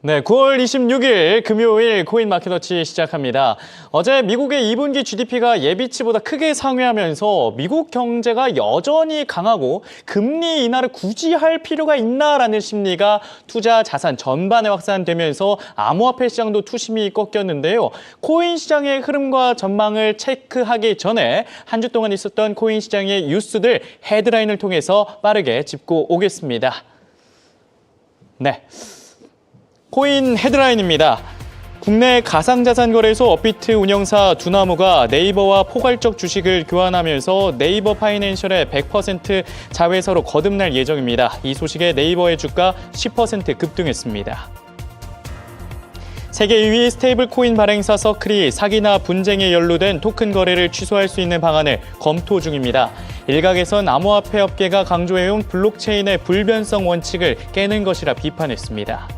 네, 9월 26일 금요일 코인마켓워치 시작합니다. 어제 미국의 2분기 GDP가 예비치보다 크게 상회하면서 미국 경제가 여전히 강하고 금리 인하를 굳이 할 필요가 있나라는 심리가 투자 자산 전반에 확산되면서 암호화폐 시장도 투심이 꺾였는데요. 코인 시장의 흐름과 전망을 체크하기 전에 한 주 동안 있었던 코인 시장의 뉴스들 헤드라인을 통해서 빠르게 짚고 오겠습니다. 네. 코인 헤드라인입니다. 국내 가상자산 거래소 업비트 운영사 두나무가 네이버와 포괄적 주식을 교환하면서 네이버 파이낸셜의 100% 자회사로 거듭날 예정입니다. 이 소식에 네이버의 주가 10% 급등했습니다. 세계 2위 스테이블 코인 발행사 서클이 사기나 분쟁에 연루된 토큰 거래를 취소할 수 있는 방안을 검토 중입니다. 일각에선 암호화폐 업계가 강조해온 블록체인의 불변성 원칙을 깨는 것이라 비판했습니다.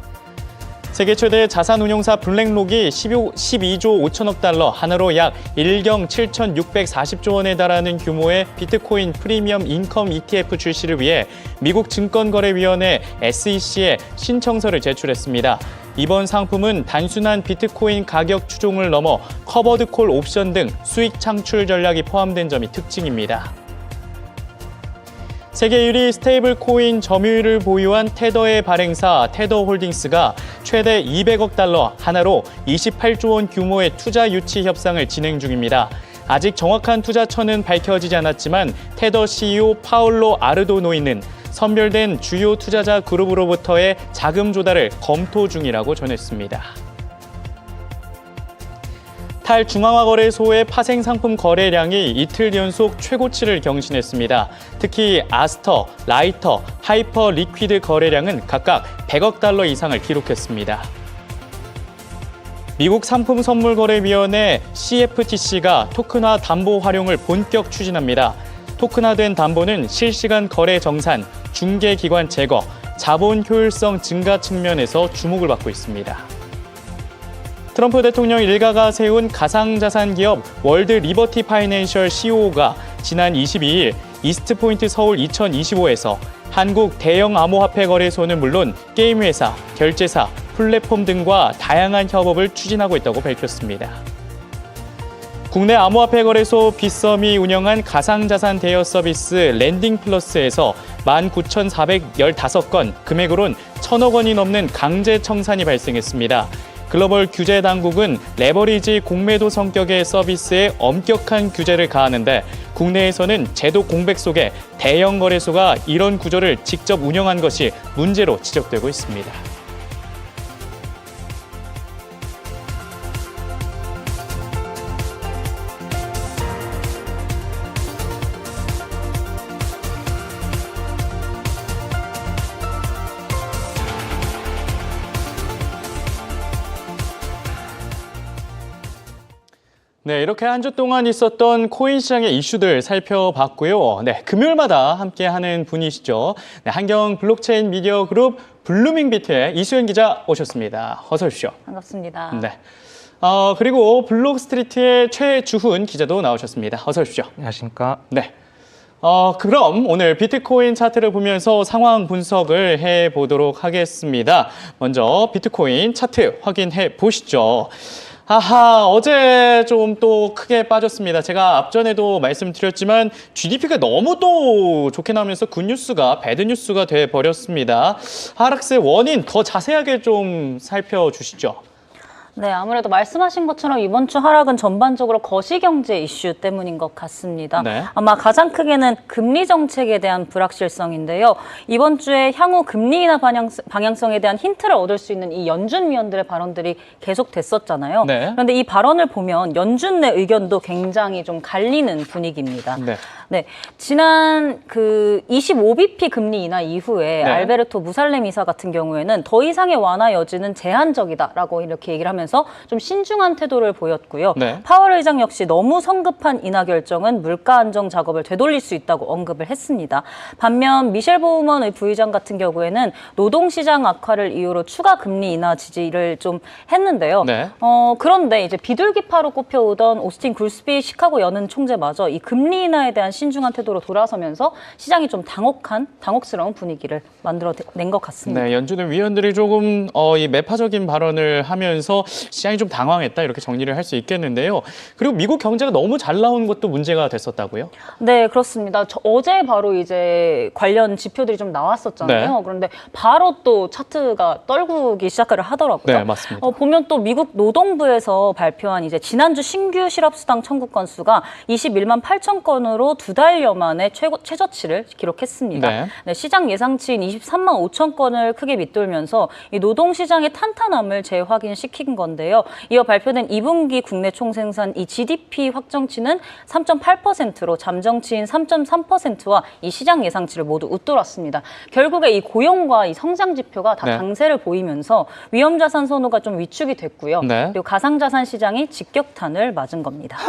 세계 최대 자산운용사 블랙록이 12조 5천억 달러, 하나로 약 1경 7,640조 원에 달하는 규모의 비트코인 프리미엄 인컴 ETF 출시를 위해 미국 증권거래위원회 SEC에 신청서를 제출했습니다. 이번 상품은 단순한 비트코인 가격 추종을 넘어 커버드 콜 옵션 등 수익 창출 전략이 포함된 점이 특징입니다. 세계 1위 스테이블 코인 점유율을 보유한 테더의 발행사 테더홀딩스가 최대 200억 달러, 하나로 28조 원 규모의 투자 유치 협상을 진행 중입니다. 아직 정확한 투자처는 밝혀지지 않았지만 테더 CEO 파울로 아르도노이는 선별된 주요 투자자 그룹으로부터의 자금 조달을 검토 중이라고 전했습니다. 탈중앙화 거래소의 파생 상품 거래량이 이틀 연속 최고치를 경신했습니다. 특히 아스터, 라이터, 하이퍼 리퀴드 거래량은 각각 100억 달러 이상을 기록했습니다. 미국 상품선물거래위원회 CFTC가 토큰화 담보 활용을 본격 추진합니다. 토큰화된 담보는 실시간 거래 정산, 중개기관 제거, 자본 효율성 증가 측면에서 주목을 받고 있습니다. 트럼프 대통령 일가가 세운 가상자산 기업 월드 리버티 파이낸셜 COO가 지난 22일 이스트포인트 서울 2025에서 한국 대형 암호화폐 거래소는 물론 게임 회사, 결제사, 플랫폼 등과 다양한 협업을 추진하고 있다고 밝혔습니다. 국내 암호화폐 거래소 빗썸이 운영한 가상자산 대여 서비스 랜딩플러스에서 19,415건, 금액으론 1,000억 원이 넘는 강제 청산이 발생했습니다. 글로벌 규제 당국은 레버리지 공매도 성격의 서비스에 엄격한 규제를 가하는데 국내에서는 제도 공백 속에 대형 거래소가 이런 구조를 직접 운영한 것이 문제로 지적되고 있습니다. 네, 이렇게 한 주 동안 있었던 코인 시장의 이슈들 살펴봤고요. 네, 금요일마다 함께하는 분이시죠. 네, 한경 블록체인 미디어 그룹 블루밍비트의 이수연 기자 오셨습니다. 어서 오십시오. 반갑습니다. 네. 그리고 블록스트리트의 최주훈 기자도 나오셨습니다. 어서 오십시오. 안녕하십니까. 네. 그럼 오늘 비트코인 차트를 보면서 상황 분석을 해보도록 하겠습니다. 먼저 비트코인 차트 확인해 보시죠. 어제 좀 또 크게 빠졌습니다. 제가 앞전에도 말씀드렸지만 GDP가 너무 또 좋게 나오면서 굿뉴스가 배드뉴스가 돼버렸습니다. 하락세의 원인 더 자세하게 좀 살펴주시죠. 네, 아무래도 말씀하신 것처럼 이번 주 하락은 전반적으로 거시경제 이슈 때문인 것 같습니다. 네. 아마 가장 크게는 금리 정책에 대한 불확실성인데요. 이번 주에 향후 금리 인하 방향성에 대한 힌트를 얻을 수 있는 이 연준 위원들의 발언들이 계속 됐었잖아요. 네. 그런데 이 발언을 보면 연준 내 의견도 굉장히 좀 갈리는 분위기입니다. 네. 네, 지난 25bp 금리 인하 이후에 네. 알베르토 무살렘 이사 같은 경우에는 더 이상의 완화 여지는 제한적이다라고 이렇게 얘기를 하면서 돌아서면서 좀 신중한 태도를 보였고요. 네. 파월 의장 역시 너무 성급한 인하 결정은 물가 안정 작업을 되돌릴 수 있다고 언급을 했습니다. 반면 미셸 보우먼 부의장 같은 경우에는 노동시장 악화를 이유로 추가 금리 인하 지지를 좀 했는데요. 네. 그런데 이제 비둘기파로 꼽혀오던 오스틴 굴스비 시카고 연은 총재마저 이 금리 인하에 대한 신중한 태도로 돌아서면서 시장이 좀 당혹스러운 분위기를 만들어낸 것 같습니다. 네, 연준의 위원들이 조금 이 매파적인 발언을 하면서 시장이 좀 당황했다 이렇게 정리를 할 수 있겠는데요. 그리고 미국 경제가 너무 잘 나온 것도 문제가 됐었다고요? 네, 그렇습니다. 어제 바로 이제 관련 지표들이 좀 나왔었잖아요. 네. 그런데 바로 또 차트가 떨구기 시작을 하더라고요. 네, 맞습니다. 보면 또 미국 노동부에서 발표한 이제 지난주 신규 실업수당 청구 건수가 21만 8천 건으로 2달여 만에 최저치를 기록했습니다. 네. 네, 시장 예상치인 23만 5천 건을 크게 밑돌면서 이 노동시장의 탄탄함을 재확인시킨 건데요. 이어 발표된 2분기 국내 총생산 이 GDP 확정치는 3.8%로 잠정치인 3.3%와 이 시장 예상치를 모두 웃돌았습니다. 결국에 이 고용과 이 성장 지표가 다 네. 강세를 보이면서 위험자산 선호가 좀 위축이 됐고요. 네. 그리고 가상자산 시장이 직격탄을 맞은 겁니다.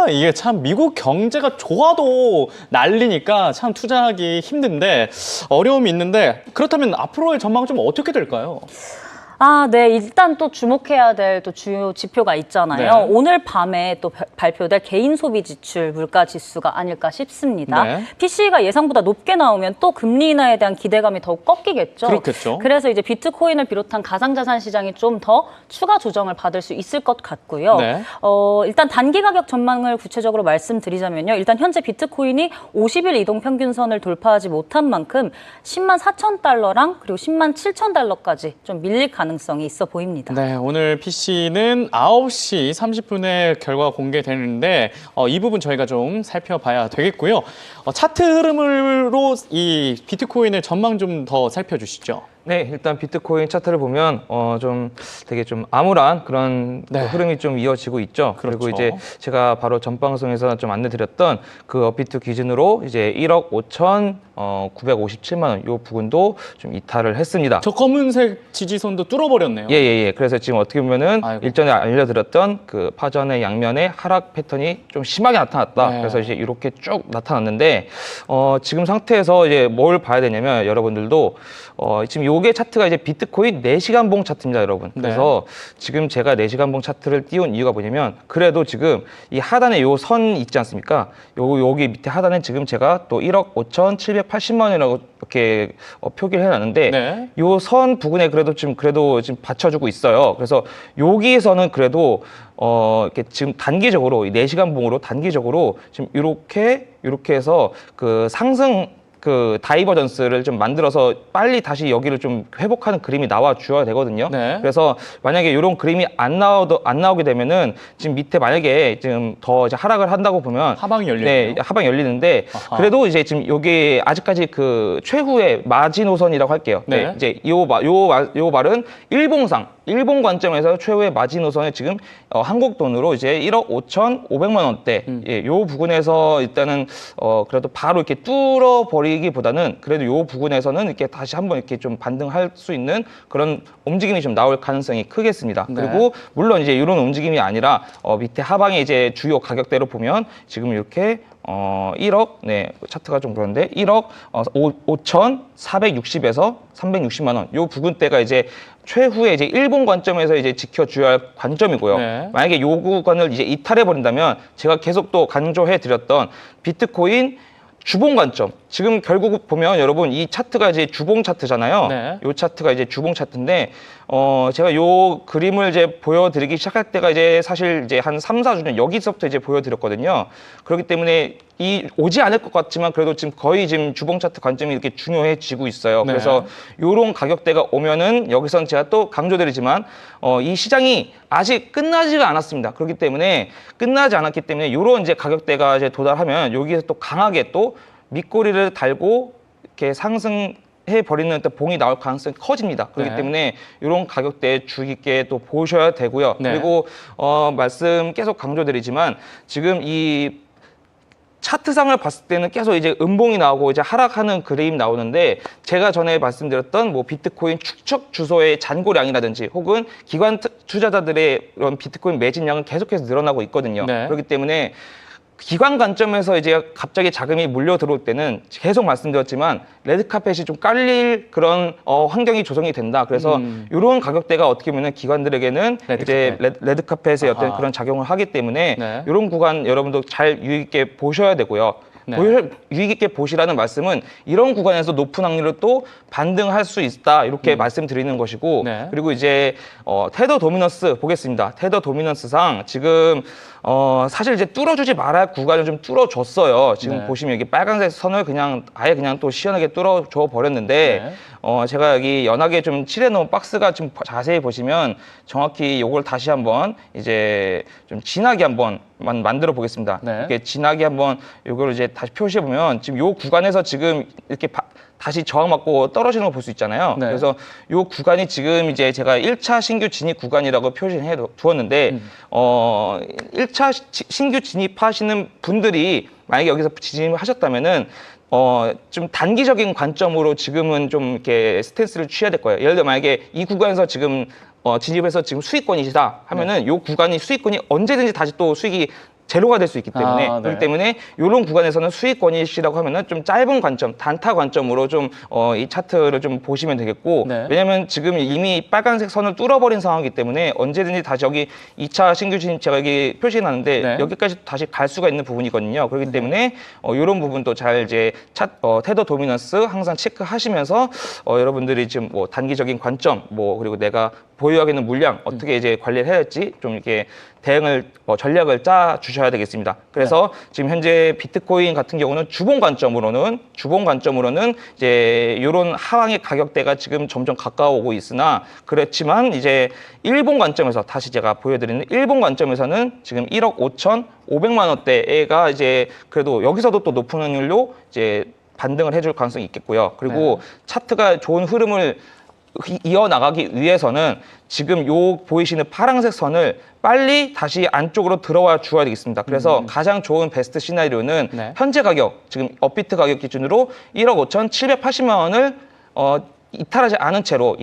이게 참 미국 경제가 좋아도 난리니까 참 투자하기 힘든데 어려움이 있는데 그렇다면 앞으로의 전망은 좀 어떻게 될까요? 네. 일단 또 주목해야 될 또 주요 지표가 있잖아요. 네. 오늘 밤에 또 발표될 개인 소비 지출 물가 지수가 아닐까 싶습니다. 네. PCE가 예상보다 높게 나오면 또 금리 인하에 대한 기대감이 더욱 꺾이겠죠. 그렇겠죠. 그래서 이제 비트코인을 비롯한 가상자산 시장이 좀 더 추가 조정을 받을 수 있을 것 같고요. 네. 일단 단기 가격 전망을 구체적으로 말씀드리자면요. 일단 현재 비트코인이 50일 이동 평균선을 돌파하지 못한 만큼 10만 4천 달러랑 그리고 10만 7천 달러까지 좀 밀릴 가능성이 있어 보입니다. 네, 오늘 PC는 9시 30분에 결과가 공개되는데 이 부분 저희가 좀 살펴봐야 되겠고요. 차트 흐름으로 이 비트코인의 전망 좀 더 살펴주시죠. 네, 일단 비트코인 차트를 보면 좀 되게 좀 암울한 그런 네. 흐름이 좀 이어지고 있죠. 그렇죠. 그리고 이제 제가 바로 전 방송에서 좀 안내드렸던 그 업비트 기준으로 이제 1억 5천 957만 원 요 부분도 좀 이탈을 했습니다. 저 검은색 지지선도 뚫어버렸네요. 예. 그래서 지금 어떻게 보면은 아이고. 일전에 알려드렸던 그 파전의 양면의 하락 패턴이 좀 심하게 나타났다. 네. 그래서 이제 이렇게 쭉 나타났는데 지금 상태에서 이제 뭘 봐야 되냐면 여러분들도 지금 요게 차트가 이제 비트코인 4시간 봉 차트입니다, 여러분. 네. 그래서 지금 제가 4시간 봉 차트를 띄운 이유가 뭐냐면 그래도 지금 이 하단에 요 선 있지 않습니까? 여기 밑에 하단에 지금 제가 또 1억 5천 780만 원이라고 이렇게 표기를 해놨는데 네. 요 선 부근에 그래도 지금 받쳐주고 있어요. 그래서 여기에서는 그래도 이렇게 지금 단기적으로 이 4시간 봉으로 단기적으로 지금 이렇게 해서 그 상승 그 다이버전스를 좀 만들어서 빨리 다시 여기를 좀 회복하는 그림이 나와 주어야 되거든요. 네. 그래서 만약에 이런 그림이 안 나오게 되면은 지금 밑에 만약에 지금 더 이제 하락을 한다고 보면 하방이 열리네요. 네, 하방이 열리는데 아하. 그래도 이제 지금 여기 아직까지 그 최후의 마지노선이라고 할게요. 네. 이제 요 말은 일본 관점에서 최후의 마지노선이 지금 한국 돈으로 이제 1억 5,500만 원대 예, 요 부분에서 일단은 그래도 바로 이렇게 뚫어버리기보다는 그래도 요 부분에서는 이렇게 다시 한번 이렇게 좀 반등할 수 있는 그런 움직임이 좀 나올 가능성이 크겠습니다. 네. 그리고 물론 이제 이런 움직임이 아니라 밑에 하방에 이제 주요 가격대로 보면 지금 이렇게 1억, 네, 차트가 좀 그런데 1억 5,460에서 360만 원. 요 부근대가 이제 최후의 이제 일본 관점에서 이제 지켜줘야 할 관점이고요. 네. 만약에 요 구간을 이제 이탈해 버린다면 제가 계속 또 강조해 드렸던 비트코인 주봉 관점. 지금 결국 보면 여러분 이 차트가 이제 주봉 차트잖아요. 네. 요 차트가 이제 주봉 차트인데 제가 요 그림을 이제 보여드리기 시작할 때가 이제 사실 이제 한 3, 4주년 여기서부터 이제 보여드렸거든요. 그렇기 때문에 오지 않을 것 같지만 그래도 지금 거의 지금 주봉 차트 관점이 이렇게 중요해지고 있어요. 네. 그래서 요런 가격대가 오면은 여기선 제가 또 강조드리지만 이 시장이 아직 끝나지가 않았습니다. 그렇기 때문에 끝나지 않았기 때문에 요런 이제 가격대가 이제 도달하면 여기에서 또 강하게 또 밑꼬리를 달고 이렇게 상승해 버리는 또 봉이 나올 가능성이 커집니다. 그렇기 네. 때문에 이런 가격대에 주의 깊게 또 보셔야 되고요. 네. 그리고 말씀 계속 강조드리지만 지금 이 차트상을 봤을 때는 계속 이제 음봉이 나오고 이제 하락하는 그림이 나오는데 제가 전에 말씀드렸던 뭐 비트코인 축적 주소의 잔고량이라든지 혹은 기관 투자자들의 이런 비트코인 매진량은 계속해서 늘어나고 있거든요. 네. 그렇기 때문에 기관 관점에서 이제 갑자기 자금이 몰려 들어올 때는 계속 말씀드렸지만 레드카펫이 좀 깔릴 그런 환경이 조성이 된다. 그래서 이런 가격대가 어떻게 보면 기관들에게는 레드카펫. 이제 레드카펫의 어떤 아하. 그런 작용을 하기 때문에 네. 이런 구간 여러분도 잘 유의 있게 보셔야 되고요. 네. 유의 깊게 보시라는 말씀은 이런 구간에서 높은 확률로 또 반등할 수 있다 이렇게 말씀드리는 것이고 네. 그리고 이제 테더 도미넌스 보겠습니다. 테더 도미넌스상 지금 사실 이제 뚫어주지 말아야 할 구간을 좀 뚫어줬어요. 지금 네. 보시면 여기 빨간색 선을 그냥 아예 그냥 또 시원하게 뚫어줘 버렸는데 네. 제가 여기 연하게 좀 칠해놓은 박스가 좀 자세히 보시면 정확히 요걸 다시 한번 이제 좀 진하게 한번 만들어 보겠습니다. 네. 이렇게 진하게 한번 요걸 이제 다시 표시해 보면 지금 요 구간에서 지금 이렇게 다시 저항받고 떨어지는 거 볼 수 있잖아요. 네. 그래서 요 구간이 지금 이제 제가 1차 신규 진입 구간이라고 표시해 두었는데 1차 신규 진입하시는 분들이 만약에 여기서 진입을 하셨다면은 좀 단기적인 관점으로 지금은 좀 이렇게 스탠스를 취해야 될 거예요. 예를 들어 만약에 이 구간에서 지금 진입해서 지금 수익권이시다 하면은 요 구간이 수익권이 언제든지 다시 또 수익이 제로가 될 수 있기 때문에 네. 그렇기 때문에 이런 구간에서는 수익권이시라고 하면은 좀 짧은 관점, 단타 관점으로 좀 이 차트를 좀 보시면 되겠고 네. 왜냐하면 지금 이미 빨간색 선을 뚫어버린 상황이기 때문에 언제든지 다시 여기 2차 신규 진입 제가 여기 표시해놨는데 네. 여기까지 다시 갈 수가 있는 부분이거든요. 그렇기 때문에 이런 부분도 잘 이제 테더 도미넌스 항상 체크하시면서 여러분들이 지금 뭐 단기적인 관점 뭐 그리고 내가 보유하고 있는 물량 어떻게 이제 관리를 해야 할지 좀 이렇게 대응을 전략을 짜 주셔야 되겠습니다. 그래서 지금 현재 비트코인 같은 경우는 주봉 관점으로는 이제 이런 하방의 가격대가 지금 점점 가까워오고 있으나 그렇지만 이제 일본 관점에서 다시 제가 보여드리는 일본 관점에서는 지금 1억 5,500만 원대가 이제 그래도 여기서도 또 높은 확률로 이제 반등을 해줄 가능성이 있겠고요. 그리고 차트가 좋은 흐름을 이어나가기 위해서는 지금 요 보이시는 파란색 선을 빨리 다시 안쪽으로 들어와 주어야 되겠습니다. 그래서 가장 좋은 베스트 시나리오는 네. 현재 가격, 지금 업비트 가격 기준으로 1억 5,780만 원을 이탈하지 않은 채로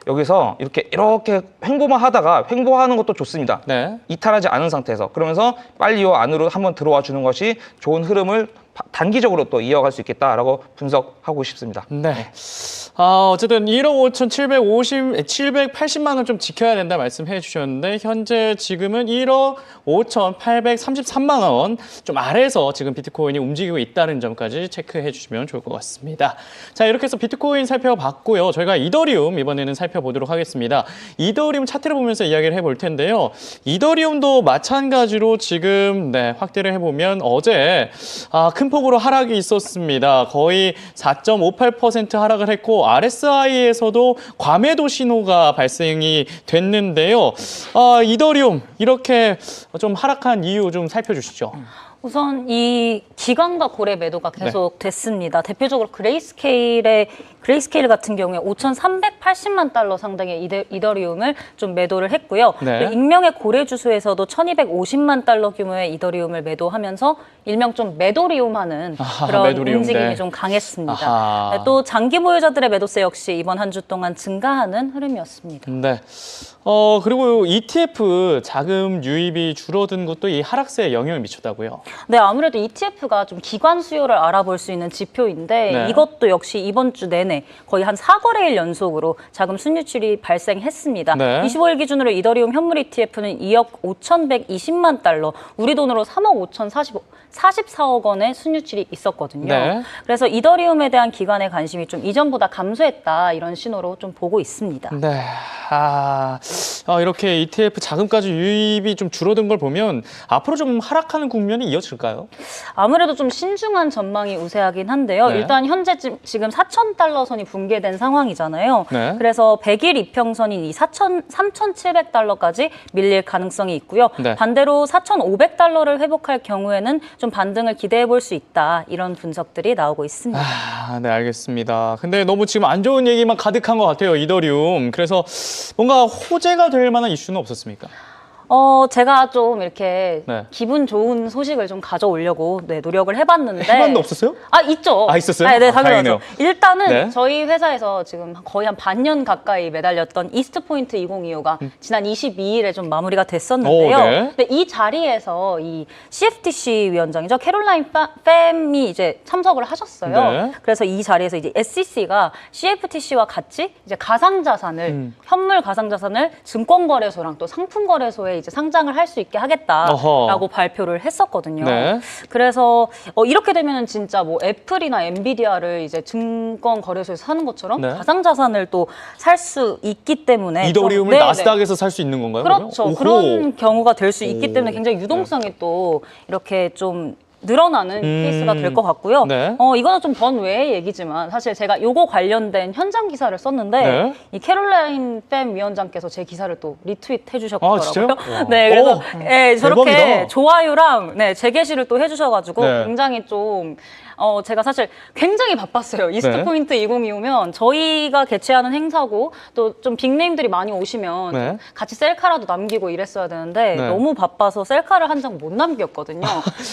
여기서 이렇게 횡보만 하다가 횡보하는 것도 좋습니다. 네. 이탈하지 않은 상태에서 그러면서 빨리 이 안으로 한번 들어와 주는 것이 좋은 흐름을 단기적으로 또 이어갈 수 있겠다라고 분석하고 싶습니다. 네. 어쨌든 1억 780만 원 좀 지켜야 된다 말씀해 주셨는데 현재 지금은 1억 5,833만 원 좀 아래에서 지금 비트코인이 움직이고 있다는 점까지 체크해 주시면 좋을 것 같습니다. 자, 이렇게 해서 비트코인 살펴봤고요. 저희가 이더리움 이번에는 살펴보도록 하겠습니다. 이더리움 차트를 보면서 이야기를 해볼 텐데요. 이더리움도 마찬가지로 지금 확대를 해보면 어제 큰 폭으로 하락이 있었습니다. 거의 4.58% 하락을 했고 RSI에서도 과매도 신호가 발생이 됐는데요. 이더리움 이렇게 좀 하락한 이유 좀 살펴주시죠. 우선 이 기관과 고래 매도가 계속 됐습니다. 대표적으로 그레이스케일 같은 경우에 5,380만 달러 상당의 이더리움을 좀 매도를 했고요. 네. 그리고 익명의 고래 주소에서도 1,250만 달러 규모의 이더리움을 매도하면서 일명 좀 매도리움하는 그런 매도리움, 움직임이 네. 좀 강했습니다. 아하. 네, 또 장기 보유자들의 매도세 역시 이번 한 주 동안 증가하는 흐름이었습니다. 네. 그리고 ETF 자금 유입이 줄어든 것도 이 하락세에 영향을 미쳤다고요. 네, 아무래도 ETF가 좀 기관 수요를 알아볼 수 있는 지표인데 네. 이것도 역시 이번 주 내내 거의 한 4거래일 연속으로 자금 순유출이 발생했습니다. 네. 25일 기준으로 이더리움 현물 ETF는 2억 5,120만 달러, 우리 돈으로 3억 5,044억 원의 순유출이 있었거든요. 네. 그래서 이더리움에 대한 기관의 관심이 좀 이전보다 감소했다 이런 신호로 좀 보고 있습니다. 네. 이렇게 ETF 자금까지 유입이 좀 줄어든 걸 보면 앞으로 좀 하락하는 국면이 이어질까요? 아무래도 좀 신중한 전망이 우세하긴 한데요. 네. 일단 현재 지금 4,000달러 선이 붕괴된 상황이잖아요. 네. 그래서 100일 이평선인 이 3,700달러까지 밀릴 가능성이 있고요. 네. 반대로 4,500달러를 회복할 경우에는 좀 반등을 기대해 볼 수 있다. 이런 분석들이 나오고 있습니다. 네, 알겠습니다. 근데 너무 지금 안 좋은 얘기만 가득한 것 같아요, 이더리움. 그래서 뭔가 호재가 될 만한 이슈는 없었습니까? 제가 좀 이렇게 네. 기분 좋은 소식을 좀 가져오려고 노력을 해봤는데. 해봤는데 없었어요? 있죠. 있었어요? 네, 아, 다행이네요. 당연하죠. 일단은 네. 저희 회사에서 지금 거의 한 반년 가까이 매달렸던 이스트포인트 2025가 지난 22일에 좀 마무리가 됐었는데요. 오, 네. 근데 이 자리에서 이 CFTC 위원장이죠. 캐롤라인 팸이 이제 참석을 하셨어요. 네. 그래서 이 자리에서 이제 SEC가 CFTC와 같이 이제 가상자산을 현물 가상자산을 증권거래소랑 또 상품거래소에 이제 상장을 할 수 있게 하겠다라고 어허. 발표를 했었거든요. 네. 그래서 이렇게 되면은 진짜 뭐 애플이나 엔비디아를 이제 증권거래소에서 사는 것처럼 네. 가상자산을 또 살 수 있기 때문에 이더리움을 네, 나스닥에서 살 수 있는 건가요? 그렇죠. 그러면? 그런 경우가 될 수 있기 오. 때문에 굉장히 유동성이 또 이렇게 좀 늘어나는 케이스가 될 것 같고요. 네. 이거는 좀 번외의 얘기지만 사실 제가 요거 관련된 현장 기사를 썼는데 네. 이 캐롤라인 팸 위원장께서 제 기사를 또 리트윗 해주셨더라고요. 아, 진짜요? 와. 네, 그래서 저렇게 대박이다. 좋아요랑 재게시를 또 해주셔가지고 네. 굉장히 좀 제가 사실 굉장히 바빴어요. 이스트포인트 2025면 저희가 개최하는 행사고 또 좀 빅네임들이 많이 오시면 네. 좀 같이 셀카라도 남기고 이랬어야 되는데 네. 너무 바빠서 셀카를 한 장 못 남겼거든요.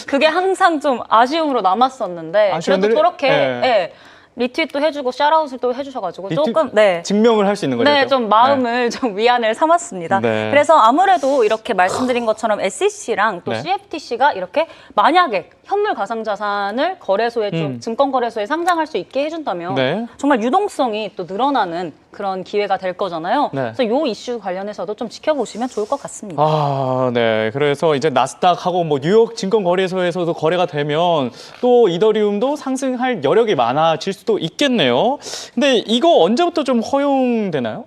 그게 항상 좀 아쉬움으로 남았었는데 아쉬웠는데, 그래도 저렇게 네. 리트윗도 해주고 샤라웃을 또 해주셔가지고 리트윗 조금 증명을 할 수 있는 거죠. 네, 좀 마음을 좀 위안을 삼았습니다. 네. 그래서 아무래도 이렇게 말씀드린 것처럼 SEC랑 또 네. CFTC가 이렇게 만약에 현물 가상자산을 거래소에 좀 증권거래소에 상장할 수 있게 해준다면 네. 정말 유동성이 또 늘어나는 그런 기회가 될 거잖아요. 네. 그래서 요 이슈 관련해서도 좀 지켜보시면 좋을 것 같습니다. 아, 네. 그래서 이제 나스닥하고 뭐 뉴욕 증권거래소에서도 거래가 되면 또 이더리움도 상승할 여력이 많아질 수도 있겠네요. 근데 이거 언제부터 좀 허용되나요?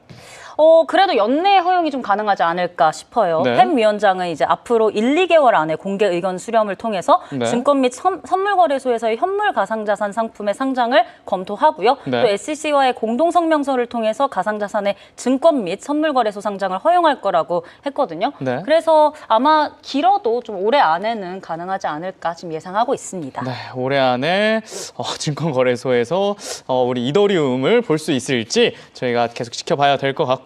그래도 연내 허용이 좀 가능하지 않을까 싶어요. 네. 팸 위원장은 이제 앞으로 1, 2개월 안에 공개 의견 수렴을 통해서 네. 증권 및 선물거래소에서의 현물 가상자산 상품의 상장을 검토하고요. 네. 또 SEC와의 공동성명서를 통해서 가상자산의 증권 및 선물거래소 상장을 허용할 거라고 했거든요. 네. 그래서 아마 길어도 좀 올해 안에는 가능하지 않을까 지금 예상하고 있습니다. 네, 올해 안에 증권거래소에서 우리 이더리움을 볼 수 있을지 저희가 계속 지켜봐야 될 것 같고요.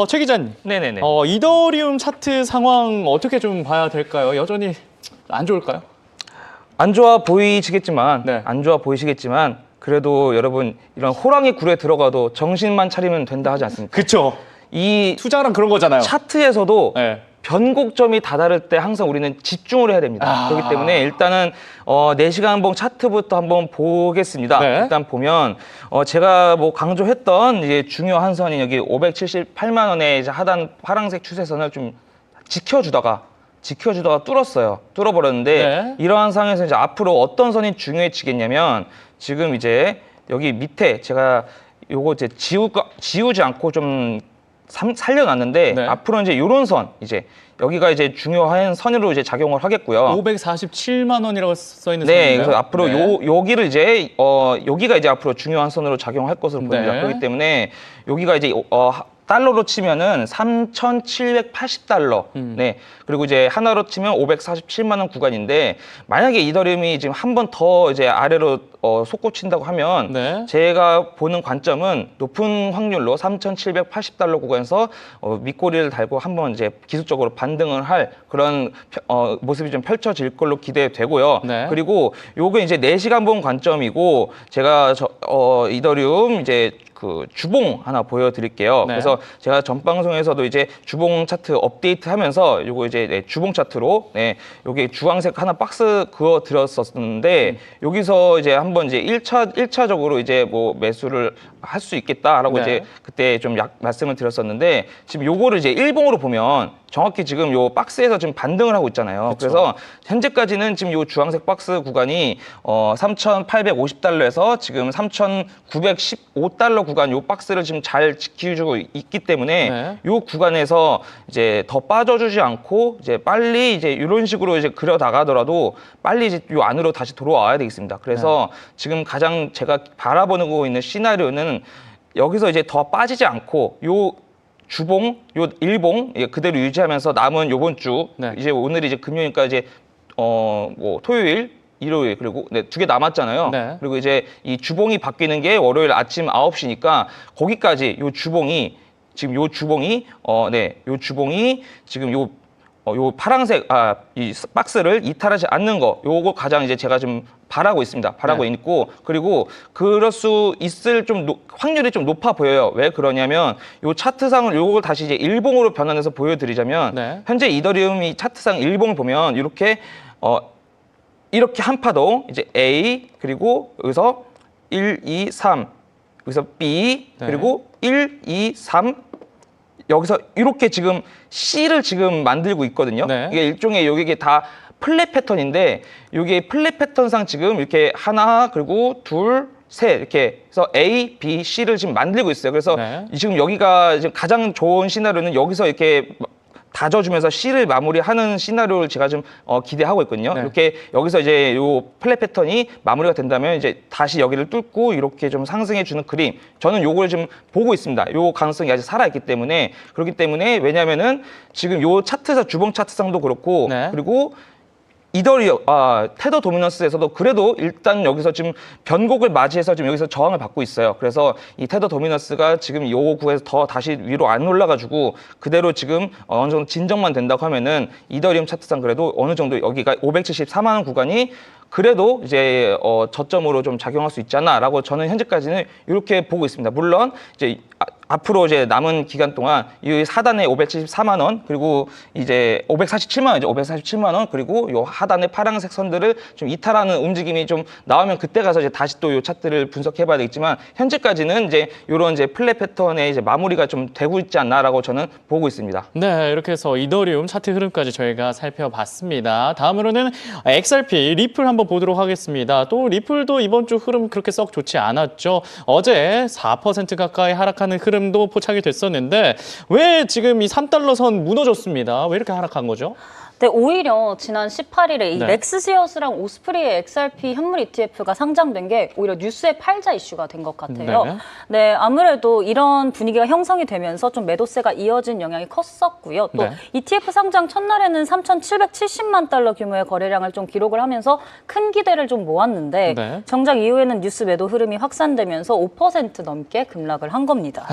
최 기자님, 네네네. 이더리움 차트 상황 어떻게 좀 봐야 될까요? 여전히 안 좋을까요? 안 좋아 보이시겠지만, 네. 안 좋아 보이시겠지만, 그래도 여러분 이런 호랑이 굴에 들어가도 정신만 차리면 된다 하지 않습니까? 그쵸. 이 투자랑 그런 거잖아요. 차트에서도 네. 변곡점이 다다를 때 항상 우리는 집중을 해야 됩니다. 아. 그렇기 때문에 일단은 4시간 한번 차트부터 한번 보겠습니다. 네. 일단 보면 제가 뭐 강조했던 이제 중요한 선이 여기 578만 원의 이제 하단 파란색 추세선을 좀 지켜주다가 뚫었어요. 뚫어버렸는데 네. 이러한 상황에서 이제 앞으로 어떤 선이 중요해지겠냐면 지금 이제 여기 밑에 제가 요거 이제 지우지 않고 좀 살려놨는데 네. 앞으로 이제 요런 선 이제 여기가 이제 중요한 선으로 이제 작용을 하겠고요. 547만 원이라고 써 있는 네, 선인가요? 그래서 앞으로 네. 여기를 이제 여기가 이제 앞으로 중요한 선으로 작용할 것으로 보입니다. 네. 그렇기 때문에 여기가 이제 달러로 치면은 3,780달러. 네. 그리고 이제 하나로 치면 547만 원 구간인데 만약에 이더리움이 지금 한 번 더 이제 아래로 솟구친다고 하면 네. 제가 보는 관점은 높은 확률로 3,780달러 구간에서 밑꼬리를 달고 한번 이제 기술적으로 반등을 할 그런 모습이 좀 펼쳐질 걸로 기대되고요. 네. 그리고 요게 이제 4시간 본 관점이고 제가 이더리움 이제 그 주봉 하나 보여드릴게요. 네. 그래서 제가 전 방송에서도 이제 주봉 차트 업데이트하면서 요거 이제 주봉 차트로 요게 주황색 하나 박스 그어 드렸었는데 여기서 이제 한번 이제 1차적으로 이제 뭐 매수를 할 수 있겠다라고 네. 이제 그때 좀 말씀을 드렸었는데 지금 요거를 이제 일봉으로 보면 정확히 지금 요 박스에서 지금 반등을 하고 있잖아요. 그쵸. 그래서 현재까지는 지금 요 주황색 박스 구간이 3,850달러에서 지금 3,915달러 구간 요 박스를 지금 잘 지켜주고 있기 때문에 네. 요 구간에서 이제 더 빠져주지 않고 이제 빨리 이제 이런 식으로 이제 그려 나가더라도 빨리 이제 요 안으로 다시 돌아와야 되겠습니다. 그래서 지금 가장 제가 바라보고 있는 시나리오는 여기서 이제 더 빠지지 않고 요 주봉, 요 일봉 그대로 유지하면서 남은 요번 주 네. 이제 오늘이 이제 금요일니까 이제 뭐 토요일, 일요일 그리고 2개 남았잖아요. 네. 그리고 이제 이 주봉이 바뀌는 게 월요일 아침 9시니까 거기까지 요 주봉이 지금 요 주봉이 요 주봉이 지금 요 요 파란색 이 박스를 이탈하지 않는 거 요거 가장 이제 제가 좀 바라고 있습니다. 바라고 네. 있고 그리고 그럴 수 있을 확률이 좀 높아 보여요. 왜 그러냐면 요 차트상을 요걸 다시 이제 일봉으로 변환해서 보여드리자면 네. 현재 이더리움이 차트상 일봉을 보면 이렇게 한 파도 이제 A 그리고 여기서 1, 2, 3 여기서 B 네. 그리고 1, 2, 3 여기서 이렇게 지금 C를 지금 만들고 있거든요. 네. 이게 일종의 이게 다 플랫 패턴인데 이게 플랫 패턴상 지금 이렇게 하나 그리고 둘, 셋 이렇게 해서 A, B, C를 지금 만들고 있어요. 그래서 네. 지금 여기가 지금 가장 좋은 시나리오는 여기서 이렇게 다져주면서 C를 마무리하는 시나리오를 제가 좀 기대하고 있거든요. 네. 이렇게 여기서 이제 요 플랫 패턴이 마무리가 된다면 이제 다시 여기를 뚫고 이렇게 좀 상승해주는 그림. 저는 요걸 좀 보고 있습니다. 요 가능성이 아직 살아있기 때문에 그렇기 때문에 왜냐면은 지금 요 차트상 주봉 차트상도 그렇고 네. 그리고 테더 도미넌스에서도 그래도 일단 여기서 지금 변곡을 맞이해서 지금 여기서 저항을 받고 있어요. 그래서 이 테더 도미넌스가 지금 요 구에서 더 다시 위로 안 올라가지고 그대로 지금 어느 정도 진정만 된다고 하면은 이더리움 차트상 그래도 어느 정도 여기가 574만 원 구간이 그래도 이제 저점으로 좀 작용할 수 있잖아라고 저는 현재까지는 이렇게 보고 있습니다. 물론 이제 앞으로 이제 남은 기간 동안 이 하단에 574만 원 그리고 이제 547만 원이죠. 547만 원 그리고 요 하단의 파란색 선들을 좀 이탈하는 움직임이 좀 나오면 그때 가서 이제 다시 또 요 차트를 분석해봐야 되겠지만 현재까지는 이제 요런 이제 플랫 패턴의 이제 마무리가 좀 되고 있지 않나라고 저는 보고 있습니다. 네, 이렇게 해서 이더리움 차트 흐름까지 저희가 살펴봤습니다. 다음으로는 XRP, 리플 한번 보도록 하겠습니다. 또 리플도 이번 주 흐름 그렇게 썩 좋지 않았죠. 어제 4% 가까이 하락하는 흐름도 포착이 됐었는데 왜 지금 이 3달러 선 무너졌습니다. 왜 이렇게 하락한 거죠? 네, 오히려 지난 18일에 이 네. 렉스시어스랑 오스프리의 XRP 현물 ETF가 상장된 게 오히려 뉴스의 팔자 이슈가 된 것 같아요. 네. 네, 아무래도 이런 분위기가 형성이 되면서 좀 매도세가 이어진 영향이 컸었고요. 또 네. ETF 상장 첫날에는 3,770만 달러 규모의 거래량을 좀 기록을 하면서 큰 기대를 좀 모았는데 네. 정작 이후에는 뉴스 매도 흐름이 확산되면서 5% 넘게 급락을 한 겁니다.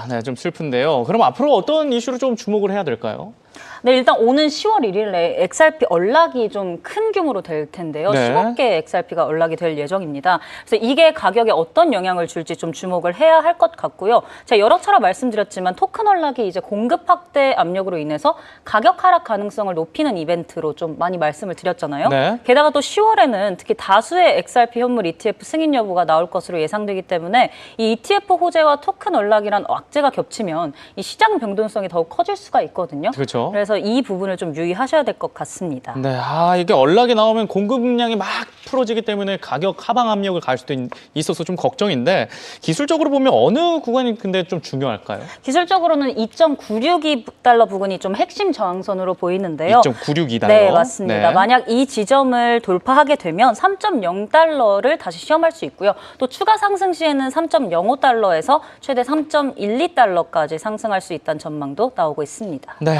네, 좀 슬픈데요. 그럼 앞으로 어떤 이슈로 좀 주목을 해야 될까요? 네, 일단 오는 10월 1일 내 XRP 언락이 좀 큰 규모로 될 텐데요. 네. 10억 개의 XRP가 언락이 될 예정입니다. 그래서 이게 가격에 어떤 영향을 줄지 좀 주목을 해야 할 것 같고요. 제가 여러 차례 말씀드렸지만 토큰 언락이 이제 공급 확대 압력으로 인해서 가격 하락 가능성을 높이는 이벤트로 좀 많이 말씀을 드렸잖아요. 네. 게다가 또 10월에는 특히 다수의 XRP 현물 ETF 승인 여부가 나올 것으로 예상되기 때문에 이 ETF 호재와 토큰 언락이란 악재가 겹치면 이 시장 변동성이 더욱 커질 수가 있거든요. 그렇죠. 그래서 이 부분을 좀 유의하셔야 될 것 같습니다. 네, 이게 언락이 나오면 공급량이 막 풀어지기 때문에 가격 하방 압력을 갈 수도 있어서 좀 걱정인데 기술적으로 보면 어느 구간이 근데 좀 중요할까요? 기술적으로는 2.962달러 부근이 좀 핵심 저항선으로 보이는데요. 2.962달러. 네, 맞습니다. 네. 만약 이 지점을 돌파하게 되면 3.0달러를 다시 시험할 수 있고요. 또 추가 상승 시에는 3.05달러에서 최대 3.12달러까지 상승할 수 있다는 전망도 나오고 있습니다. 네.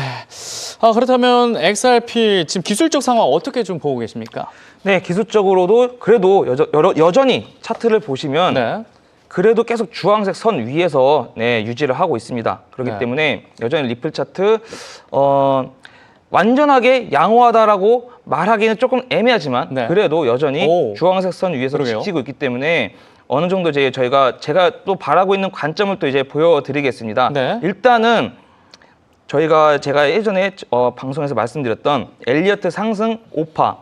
그렇다면 XRP 지금 기술적 상황 어떻게 좀 보고 계십니까? 네, 기술적으로도 그래도 여전히 차트를 보시면 네. 그래도 계속 주황색 선 위에서 유지를 하고 있습니다. 그렇기 네. 때문에 여전히 리플 차트 완전하게 양호하다라고 말하기는 조금 애매하지만 네. 그래도 여전히 오. 주황색 선 위에서 그러게요. 지키고 있기 때문에 어느 정도 제가 또 바라고 있는 관점을 또 이제 보여드리겠습니다. 네. 일단은 제가 예전에 방송에서 말씀드렸던 엘리어트 상승 오파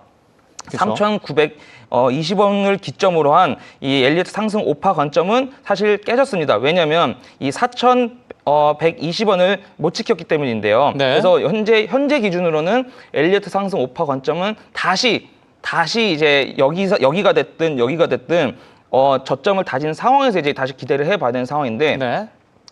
그쵸. 3,920원을 기점으로 한 이 엘리어트 상승 오파 관점은 사실 깨졌습니다. 왜냐하면 이 4,120원을 못 지켰기 때문인데요. 네. 그래서 현재 기준으로는 엘리어트 상승 오파 관점은 다시 이제 여기가 됐든 저점을 다진 상황에서 이제 다시 기대를 해봐야 되는 상황인데 네.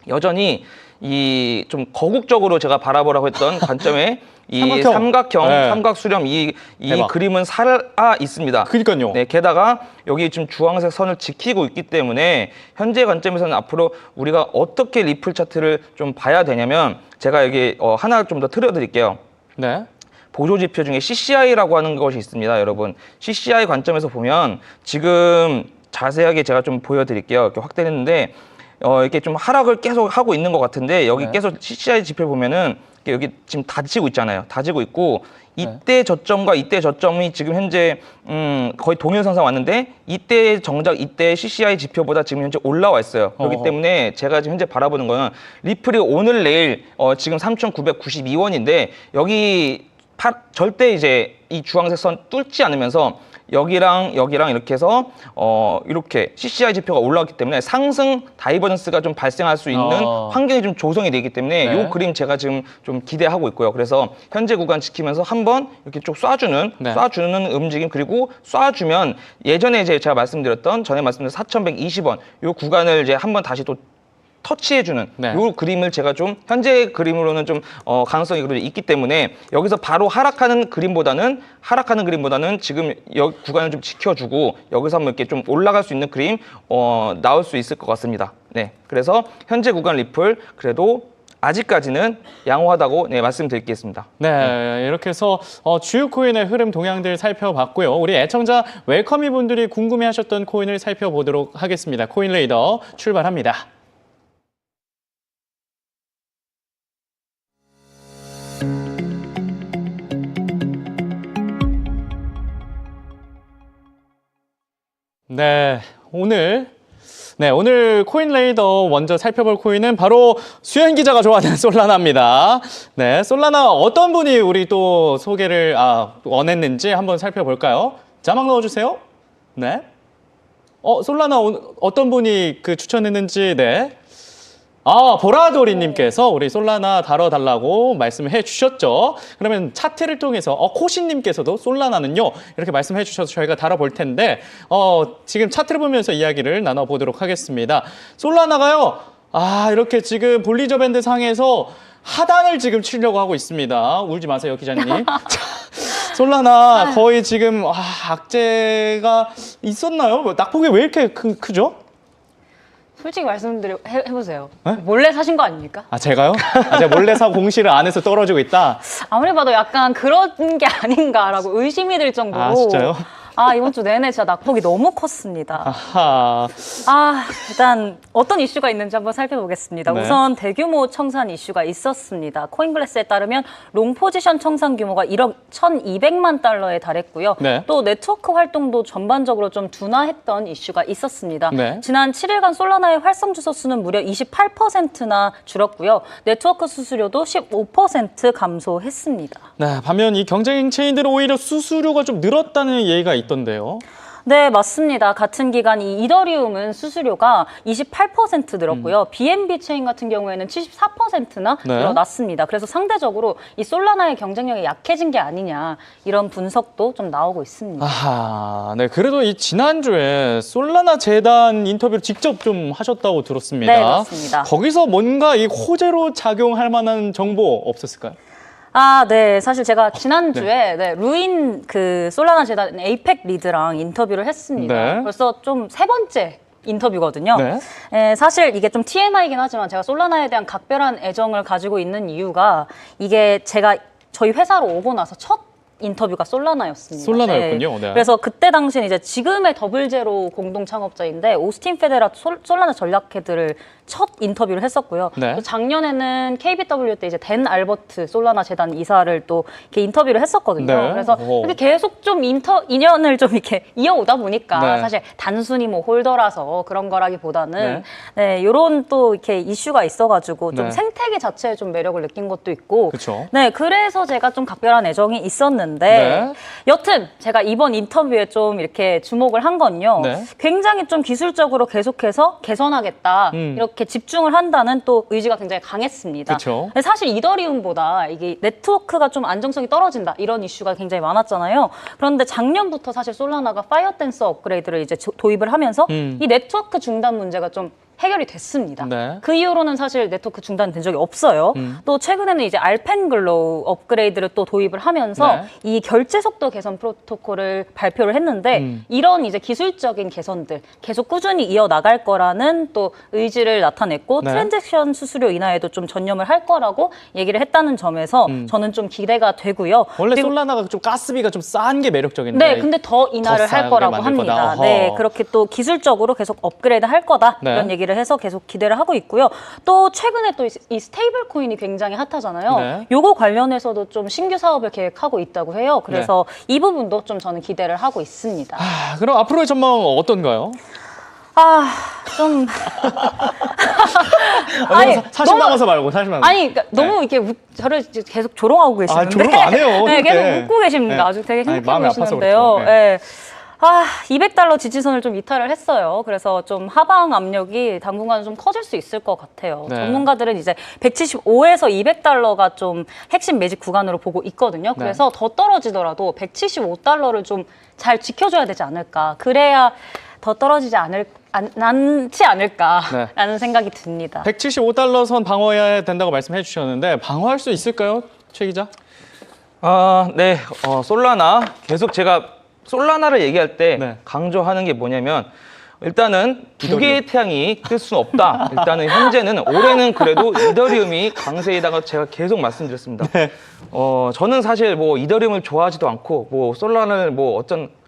여전히 이 좀 거국적으로 제가 바라보라고 했던 관점에 이 삼각형. 네. 삼각수렴 이 대박. 그림은 살아 있습니다. 그러니까요. 네, 게다가 여기 지금 주황색 선을 지키고 있기 때문에 현재 관점에서는 앞으로 우리가 어떻게 리플 차트를 좀 봐야 되냐면 제가 여기 하나 좀 더 틀어드릴게요. 네. 보조 지표 중에 CCI라고 하는 것이 있습니다, 여러분. CCI 관점에서 보면 지금 자세하게 제가 좀 보여드릴게요. 이렇게 확대했는데 이렇게 좀 하락을 계속 하고 있는 것 같은데 여기 네. 계속 CCI 지표 보면은 여기 지금 다지고 있잖아요. 다지고 있고 이때 저점과 이때 저점이 지금 현재 거의 동일선상 왔는데 이때 정작 이때 CCI 지표보다 지금 현재 올라와 있어요. 그렇기 때문에 제가 지금 현재 바라보는 거는 리플이 오늘 내일 지금 3,992원인데 여기 절대 이제 이 주황색 선 뚫지 않으면서 여기랑 이렇게 해서 이렇게 CCI 지표가 올라왔기 때문에 상승 다이버전스가 좀 발생할 수 있는 환경이 좀 조성이 되기 때문에 네. 이 그림 제가 지금 좀 기대하고 있고요. 그래서 현재 구간 지키면서 한번 이렇게 쭉 쏴주는 움직임, 그리고 쏴주면 예전에 이제 제가 말씀드렸던 전에 말씀드린 4,120원 이 구간을 이제 한번 다시 또 터치해주는 네. 이 그림을 제가 좀 현재 그림으로는 좀 가능성이 그래도 있기 때문에 여기서 바로 하락하는 그림보다는 지금 여기 구간을 좀 지켜주고 여기서 한번 이렇게 좀 올라갈 수 있는 그림 나올 수 있을 것 같습니다. 네, 그래서 현재 구간 리플 그래도 아직까지는 양호하다고 말씀드리겠습니다. 네, 이렇게 해서 주요 코인의 흐름 동향들 살펴봤고요. 우리 애청자 웰커미 분들이 궁금해하셨던 코인을 살펴보도록 하겠습니다. 코인 레이더 출발합니다. 네, 오늘 코인 레이더 먼저 살펴볼 코인은 바로 수현 기자가 좋아하는 솔라나입니다. 네, 솔라나 어떤 분이 우리 또 소개를 원했는지 한번 살펴볼까요? 자막 넣어주세요. 네. 솔라나 어떤 분이 추천했는지, 네. 보라돌이님께서 우리 솔라나 다뤄달라고 말씀해 주셨죠. 그러면 차트를 통해서 코시님께서도 솔라나는요 이렇게 말씀해 주셔서 저희가 다뤄볼 텐데 지금 차트를 보면서 이야기를 나눠보도록 하겠습니다. 솔라나가요 이렇게 지금 볼리저 밴드 상에서 하단을 지금 치려고 하고 있습니다. 울지 마세요, 기자님. 솔라나 거의 지금 악재가 있었나요? 낙폭이 왜 이렇게 크죠? 솔직히 해보세요. 몰래 사신 거 아닙니까? 제가요? 제가 몰래 사고 공시를 안 해서 떨어지고 있다? 아무리 봐도 약간 그런 게 아닌가라고 의심이 들 정도로. 진짜요? 이번 주 내내 진짜 낙폭이 너무 컸습니다. 아하. 일단 어떤 이슈가 있는지 한번 살펴보겠습니다. 네. 우선 대규모 청산 이슈가 있었습니다. 코인글래스에 따르면 롱 포지션 청산 규모가 1억 1,200만 달러에 달했고요. 네. 또 네트워크 활동도 전반적으로 좀 둔화했던 이슈가 있었습니다. 네. 지난 7일간 솔라나의 활성 주소 수는 무려 28%나 줄었고요. 네트워크 수수료도 15% 감소했습니다. 네, 반면 이 경쟁 체인들은 오히려 수수료가 좀 늘었다는 얘기가 있던데요. 네, 맞습니다. 같은 기간 이 이더리움은 수수료가 28% 늘었고요. BNB 체인 같은 경우에는 74%나 늘어났습니다. 그래서 상대적으로 이 솔라나의 경쟁력이 약해진 게 아니냐 이런 분석도 좀 나오고 있습니다. 네, 그래도 이 지난주에 솔라나 재단 인터뷰를 직접 좀 하셨다고 들었습니다. 네, 맞습니다. 거기서 뭔가 이 호재로 작용할 만한 정보 없었을까요? 네. 사실 제가 지난주에 루인 솔라나 재단 에이펙 리드랑 인터뷰를 했습니다. 네. 벌써 좀 세 번째 인터뷰거든요. 네. 사실 이게 좀 TMI이긴 하지만 제가 솔라나에 대한 각별한 애정을 가지고 있는 이유가 이게 제가 저희 회사로 오고 나서 첫 인터뷰가 솔라나였습니다. 솔라나였군요. 네. 그래서 그때 당시는 이제 지금의 더블제로 공동 창업자인데 오스틴 페데라 솔라나 전략헤드를 첫 인터뷰를 했었고요. 네. 또 작년에는 KBW 때 이제 댄 알버트 솔라나 재단 이사를 또 이렇게 인터뷰를 했었거든요. 네. 그래서 이렇게 계속 좀 인연을 좀 이렇게 이어오다 보니까 사실 단순히 뭐 홀더라서 그런 거라기보다는 이런 또 이렇게 이슈가 있어가지고 좀 생태계 자체에 좀 매력을 느낀 것도 있고. 그쵸. 네, 그래서 제가 좀 각별한 애정이 있었는데 여튼 제가 이번 인터뷰에 좀 이렇게 주목을 한 건요. 굉장히 좀 기술적으로 계속해서 개선하겠다. 이렇게 집중을 한다는 또 의지가 굉장히 강했습니다. 그쵸. 사실 이더리움보다 이게 네트워크가 좀 안정성이 떨어진다 이런 이슈가 굉장히 많았잖아요. 그런데 작년부터 사실 솔라나가 파이어댄서 업그레이드를 이제 도입을 하면서 이 네트워크 중단 문제가 좀 해결이 됐습니다. 그 이후로는 사실 네트워크 중단된 적이 없어요. 또 최근에는 이제 알펜글로우 업그레이드를 또 도입을 하면서 이 결제 속도 개선 프로토콜을 발표를 했는데 이런 이제 기술적인 개선들 계속 꾸준히 이어나갈 거라는 또 의지를 나타냈고 트랜잭션 수수료 인하에도 좀 전념을 할 거라고 얘기를 했다는 점에서 저는 좀 기대가 되고요. 원래 솔라나가 좀 가스비가 좀 싼 게 매력적인데. 네, 근데 더 인하를 할 거라고 합니다. 그렇게 또 기술적으로 계속 업그레이드 할 거다 이런 얘기를 얘기를 해서 계속 기대를 하고 있고요. 또 최근에 또 이 스테이블 코인이 굉장히 핫하잖아요. 네. 요거 관련해서도 좀 신규 사업을 계획하고 있다고 해요. 그래서 이 부분도 좀 저는 기대를 하고 있습니다. 그럼 앞으로의 전망 어떤가요? 좀 아니, 사심 당해서 말고 사심 당해서. 아니, 그러니까 너무 이렇게 저를 계속 조롱하고 계시는데. 조롱 안 해요. 네, 그때. 계속 웃고 계십니다. 네. 아주 되게 아니, 행복해 마음이 아파서 보시는데요. 그렇죠. 네. 200달러 지지선을 좀 이탈을 했어요. 그래서 좀 하방 압력이 당분간 좀 커질 수 있을 것 같아요. 네. 전문가들은 이제 175에서 200달러가 좀 핵심 매직 구간으로 보고 있거든요. 그래서 더 떨어지더라도 175달러를 좀 잘 지켜줘야 되지 않을까. 그래야 더 떨어지지 않지 않을까라는 생각이 듭니다. 175달러 선 방어해야 된다고 말씀해 주셨는데 방어할 수 있을까요, 최 기자? 네. 솔라나 계속 제가 솔라나를 얘기할 때 네. 강조하는 게 뭐냐면 일단은 두 개의 태양이 뜰 수는 없다. 일단은 현재는 올해는 그래도 이더리움이 강세이다가 제가 계속 말씀드렸습니다. 네. 저는 사실 뭐 이더리움을 좋아하지도 않고 뭐 솔라나를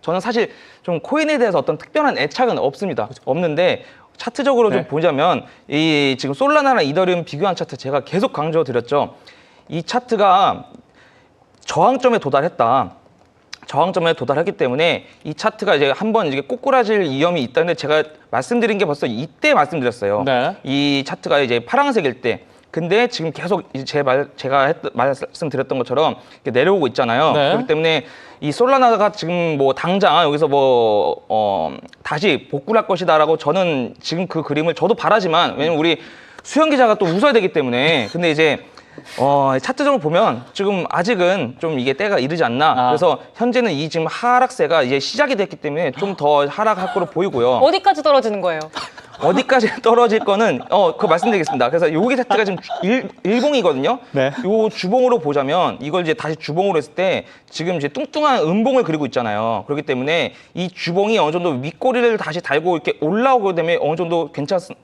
저는 사실 좀 코인에 대해서 어떤 특별한 애착은 없습니다. 없는데 차트적으로 좀 네. 보자면 이 지금 솔라나랑 이더리움 비교한 차트 제가 계속 강조드렸죠. 이 차트가 저항점에 도달했다. 저항점에 도달했기 때문에 이 차트가 이제 한번 이제 꼬꾸라질 위험이 있다는데 제가 말씀드린 게 벌써 이때 말씀드렸어요. 네. 이 차트가 이제 파란색일 때. 근데 지금 계속 이제 제가 말씀드렸던 것처럼 이렇게 내려오고 있잖아요. 네. 그렇기 때문에 이 솔라나가 지금 뭐 당장 여기서 다시 복구를 할 것이다라고 저는 지금 그 그림을 저도 바라지만 왜냐면 우리 수영 기자가 또 웃어야 되기 때문에 근데 이제 차트적으로 보면 지금 아직은 좀 이게 때가 이르지 않나. 그래서 현재는 이 지금 하락세가 이제 시작이 됐기 때문에 좀 더 하락할 거로 보이고요. 어디까지 떨어지는 거예요? 어디까지 떨어질 거는 그거 말씀드리겠습니다. 그래서 여기 차트가 지금 일봉이거든요. 네. 요 주봉으로 보자면 이걸 이제 다시 주봉으로 했을 때 지금 이제 뚱뚱한 음봉을 그리고 있잖아요. 그렇기 때문에 이 주봉이 어느 정도 윗꼬리를 다시 달고 이렇게 올라오게 되면 어느 정도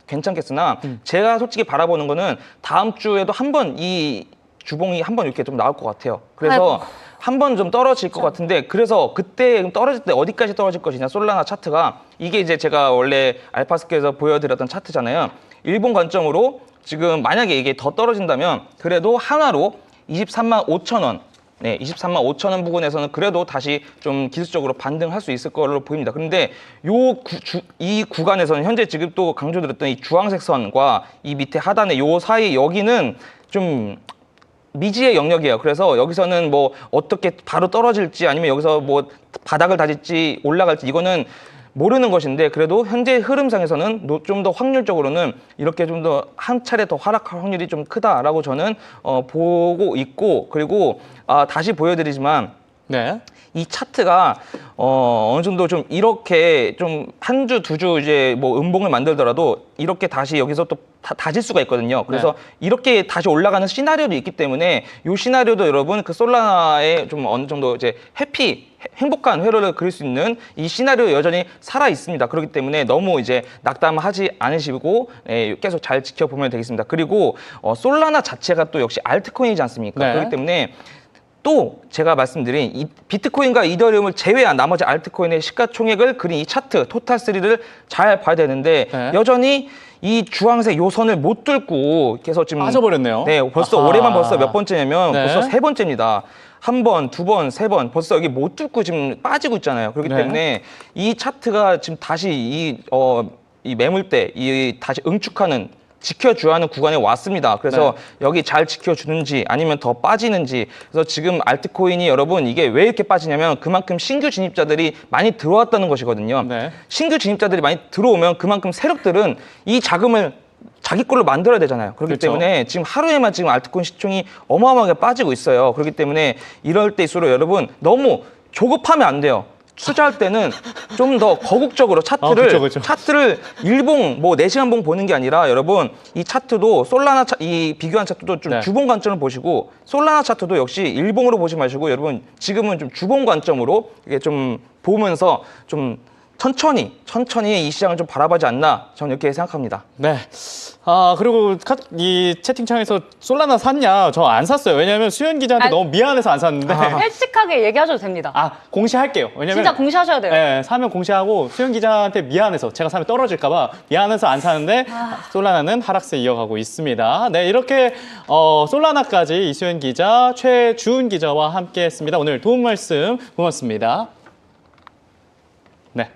괜찮겠으나 제가 솔직히 바라보는 거는 다음 주에도 한번 이 주봉이 한번 이렇게 좀 나올 것 같아요. 그래서 한 번 좀 떨어질 것 같은데 그래서 그때 떨어질 때 어디까지 떨어질 것이냐 솔라나 차트가 이게 이제 제가 원래 알파스케에서 보여드렸던 차트잖아요. 일본 관점으로 지금 만약에 이게 더 떨어진다면 그래도 하나로 23만 5천 원 23만 5천 원 부근에서는 그래도 다시 좀 기술적으로 반등할 수 있을 걸로 보입니다. 그런데 이 구간에서는 현재 지금 또 강조드렸던 이 주황색 선과 이 밑에 하단의 요 사이 여기는 좀 미지의 영역이에요. 그래서 여기서는 뭐 어떻게 바로 떨어질지 아니면 여기서 뭐 바닥을 다질지 올라갈지 이거는 모르는 것인데 그래도 현재 흐름상에서는 좀 더 확률적으로는 이렇게 좀 더 한 차례 더 하락할 확률이 좀 크다라고 저는 보고 있고 그리고 다시 보여드리지만 네. 이 차트가 어느 정도 좀 이렇게 좀 한 주, 두 주 이제 뭐 음봉을 만들더라도 이렇게 다시 여기서 또 다질 수가 있거든요. 그래서 네. 이렇게 다시 올라가는 시나리오도 있기 때문에 이 시나리오도 여러분 그 솔라나의 좀 어느 정도 이제 행복한 회로를 그릴 수 있는 이 시나리오 여전히 살아 있습니다. 그렇기 때문에 너무 이제 낙담하지 않으시고 계속 잘 지켜보면 되겠습니다. 그리고 솔라나 자체가 또 역시 알트코인이지 않습니까? 네. 그렇기 때문에 또 제가 말씀드린 이 비트코인과 이더리움을 제외한 나머지 알트코인의 시가총액을 그린 이 차트 토탈3를 잘 봐야 되는데 네. 여전히 이 주황색 요 선을 못 뚫고 계속 지금 빠져버렸네요. 네, 벌써 아하. 올해만 벌써 몇 번째냐면 네. 벌써 세 번째입니다. 한 번, 두 번, 세 번 벌써 여기 못 뚫고 지금 빠지고 있잖아요. 그렇기 네. 때문에 이 차트가 지금 다시 이 매물대 다시 응축하는 지켜줘야 하는 구간에 왔습니다. 그래서 여기 잘 지켜주는지 아니면 더 빠지는지 그래서 지금 알트코인이 여러분 이게 왜 이렇게 빠지냐면 그만큼 신규 진입자들이 많이 들어왔다는 것이거든요. 네. 신규 진입자들이 많이 들어오면 그만큼 세력들은 이 자금을 자기 걸로 만들어야 되잖아요. 그렇기 그렇죠. 때문에 지금 하루에만 지금 알트코인 시총이 어마어마하게 빠지고 있어요. 그렇기 때문에 이럴 때일수록 여러분 너무 조급하면 안 돼요. 투자할 때는 좀 더 거국적으로 그쵸. 차트를 일봉 뭐 4시간 봉 보는 게 아니라 여러분 이 차트도 솔라나 이 비교한 차트도 좀 네. 주봉 관점을 보시고 솔라나 차트도 역시 일봉으로 보지 마시고 여러분 지금은 좀 주봉 관점으로 이게 좀 보면서 좀 천천히 이 시장을 좀 바라보지 않나 저는 이렇게 생각합니다. 네. 그리고 이 채팅창에서 솔라나 샀냐? 저 안 샀어요. 왜냐면 수현 기자한테 너무 미안해서 안 샀는데. 솔직하게 얘기하셔도 됩니다. 공시할게요. 왜냐면 진짜 공시하셔야 돼요. 네, 사면 공시하고 수현 기자한테 미안해서 제가 사면 떨어질까봐 미안해서 안 사는데 솔라나는 하락세 이어가고 있습니다. 네, 이렇게 솔라나까지 이수현 기자, 최주은 기자와 함께했습니다. 오늘 도움 말씀 고맙습니다. 네.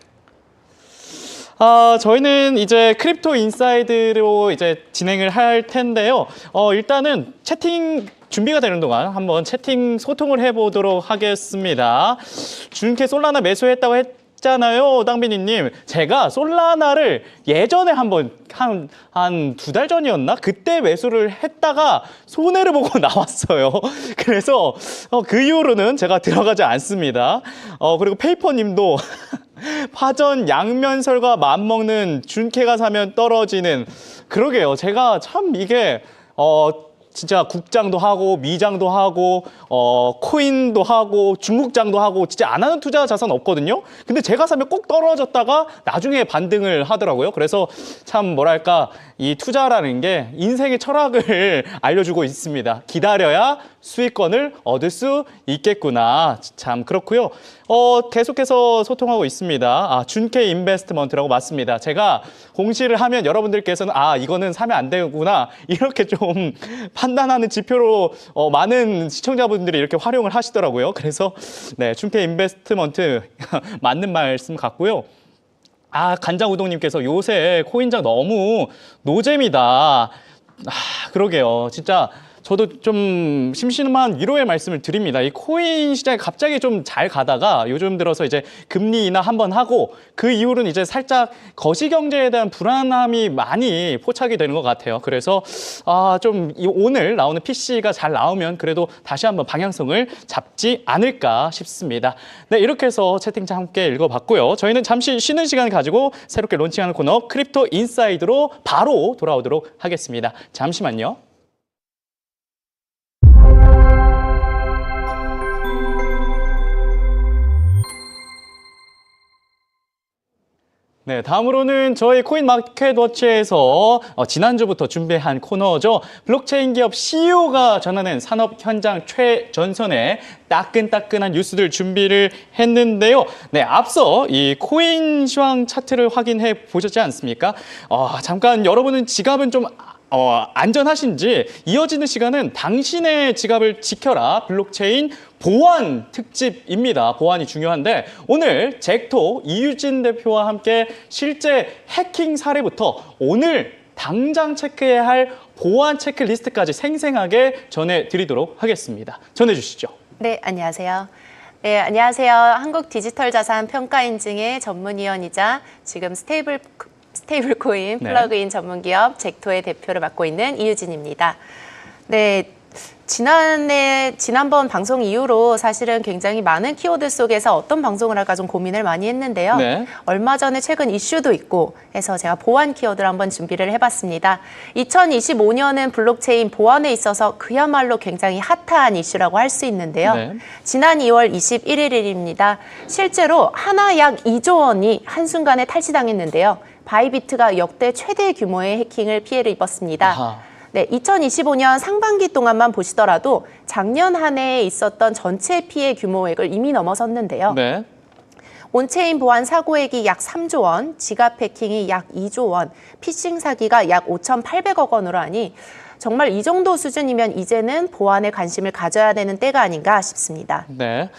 저희는 이제 크립토 인사이드로 이제 진행을 할 텐데요. 일단은 채팅 준비가 되는 동안 한번 채팅 소통을 해보도록 하겠습니다. 준케 솔라나 매수했다고 했잖아요, 땅비니님. 제가 솔라나를 예전에 한번 한 2달 전이었나? 그때 매수를 했다가 손해를 보고 나왔어요. 그래서 그 이후로는 제가 들어가지 않습니다. 그리고 페이퍼님도 파전 양면설과 맞먹는 준케가 사면 떨어지는. 그러게요. 제가 참 이게 진짜 국장도 하고 미장도 하고 코인도 하고 중국장도 하고 진짜 안 하는 투자 자산 없거든요. 근데 제가 사면 꼭 떨어졌다가 나중에 반등을 하더라고요. 그래서 참 뭐랄까, 이 투자라는 게 인생의 철학을 알려주고 있습니다. 기다려야 수익권을 얻을 수 있겠구나. 참 그렇고요. 계속해서 소통하고 있습니다. 준케 인베스트먼트라고 맞습니다. 제가 공시를 하면 여러분들께서는 이거는 사면 안 되구나, 이렇게 좀 판단하는 지표로 많은 시청자분들이 이렇게 활용을 하시더라고요. 그래서 네, 준케 인베스트먼트 맞는 말씀 같고요. 간장우동님께서 요새 코인장 너무 노잼이다. 그러게요. 진짜 저도 좀 심심한 위로의 말씀을 드립니다. 이 코인 시장이 갑자기 좀 잘 가다가 요즘 들어서 이제 금리 인하 한번 하고 그 이후로는 이제 살짝 거시경제에 대한 불안함이 많이 포착이 되는 것 같아요. 그래서 좀 오늘 나오는 PC가 잘 나오면 그래도 다시 한번 방향성을 잡지 않을까 싶습니다. 네, 이렇게 해서 채팅창 함께 읽어봤고요. 저희는 잠시 쉬는 시간 가지고 새롭게 론칭하는 코너 크립토 인사이드로 바로 돌아오도록 하겠습니다. 잠시만요. 네, 다음으로는 저희 코인마켓워치에서 지난주부터 준비한 코너죠. 블록체인 기업 CEO가 전하는 산업 현장 최전선의 따끈따끈한 뉴스들 준비를 했는데요. 네, 앞서 이 코인 시황 차트를 확인해 보셨지 않습니까? 잠깐 여러분은 지갑은 좀 안전하신지 이어지는 시간은 당신의 지갑을 지켜라 블록체인 보안 특집입니다. 보안이 중요한데 오늘 젝토 이유진 대표와 함께 실제 해킹 사례부터 오늘 당장 체크해야 할 보안 체크리스트까지 생생하게 전해드리도록 하겠습니다. 전해주시죠. 네, 안녕하세요. 네, 안녕하세요. 한국 디지털 자산 평가 인증의 전문위원이자 지금 스테이블코인 플러그인 전문기업 젝토의 대표를 맡고 있는 이유진입니다. 네, 지난번 방송 이후로 사실은 굉장히 많은 키워드 속에서 어떤 방송을 할까 좀 고민을 많이 했는데요. 네. 얼마 전에 최근 이슈도 있고 해서 제가 보안 키워드를 한번 준비를 해봤습니다. 2025년은 블록체인 보안에 있어서 그야말로 굉장히 핫한 이슈라고 할 수 있는데요. 네. 지난 2월 21일입니다. 실제로 하나 약 2조 원이 한순간에 탈취당했는데요. 바이비트가 역대 최대 규모의 해킹을 피해를 입었습니다. 아하. 네, 2025년 상반기 동안만 보시더라도 작년 한 해에 있었던 전체 피해 규모액을 이미 넘어섰는데요. 네. 온체인 보안 사고액이 약 3조 원, 지갑 해킹이 약 2조 원, 피싱 사기가 약 5,800억 원으로 하니 정말 이 정도 수준이면 이제는 보안에 관심을 가져야 되는 때가 아닌가 싶습니다. 네.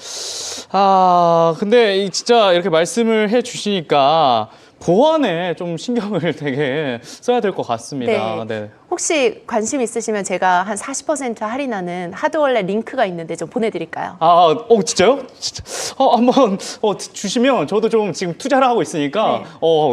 근데 진짜 이렇게 말씀을 해 주시니까 보안에 좀 신경을 되게 써야 될 것 같습니다. 네. 혹시 관심 있으시면 제가 한 40% 할인하는 하드월렛 링크가 있는데 좀 보내드릴까요? 진짜요? 진짜. 한번 주시면 저도 좀 지금 투자를 하고 있으니까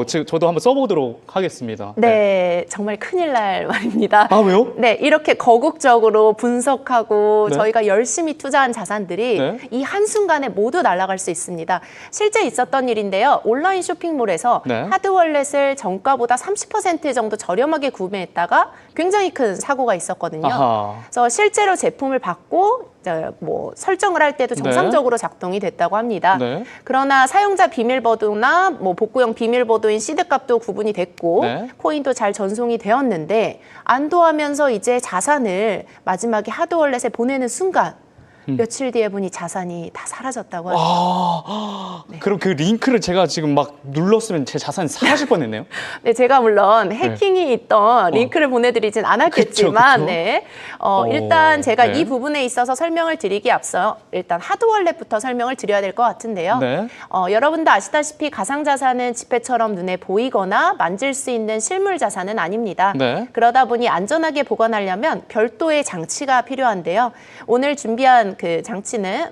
저도 한번 써보도록 하겠습니다. 네, 정말 큰일 날 말입니다. 왜요? 네, 이렇게 거국적으로 분석하고 네. 저희가 열심히 투자한 자산들이 네. 이 한순간에 모두 날아갈 수 있습니다. 실제 있었던 일인데요. 온라인 쇼핑몰에서 네. 하드월렛을 정가보다 30% 정도 저렴하게 구매했다가 굉장히 큰 사고가 있었거든요. 아하. 그래서 실제로 제품을 받고 뭐 설정을 할 때도 정상적으로 작동이 됐다고 합니다. 네. 그러나 사용자 비밀번호나 뭐 복구용 비밀번호인 시드값도 구분이 됐고 네. 코인도 잘 전송이 되었는데 안도하면서 이제 자산을 마지막에 하드월렛에 보내는 순간 며칠 뒤에 보니 자산이 다 사라졌다고 합니다. 그럼 그 링크를 제가 지금 막 눌렀으면 제 자산이 사라질 뻔했네요. 네, 제가 물론 해킹이 있던 링크를 보내드리진 않았겠지만, 그쵸. 네. 일단 제가 네. 이 부분에 있어서 설명을 드리기 앞서 일단 하드월렛부터 설명을 드려야 될 것 같은데요. 네. 여러분도 아시다시피 가상자산은 지폐처럼 눈에 보이거나 만질 수 있는 실물 자산은 아닙니다. 네. 그러다 보니 안전하게 보관하려면 별도의 장치가 필요한데요. 오늘 준비한 그 장치는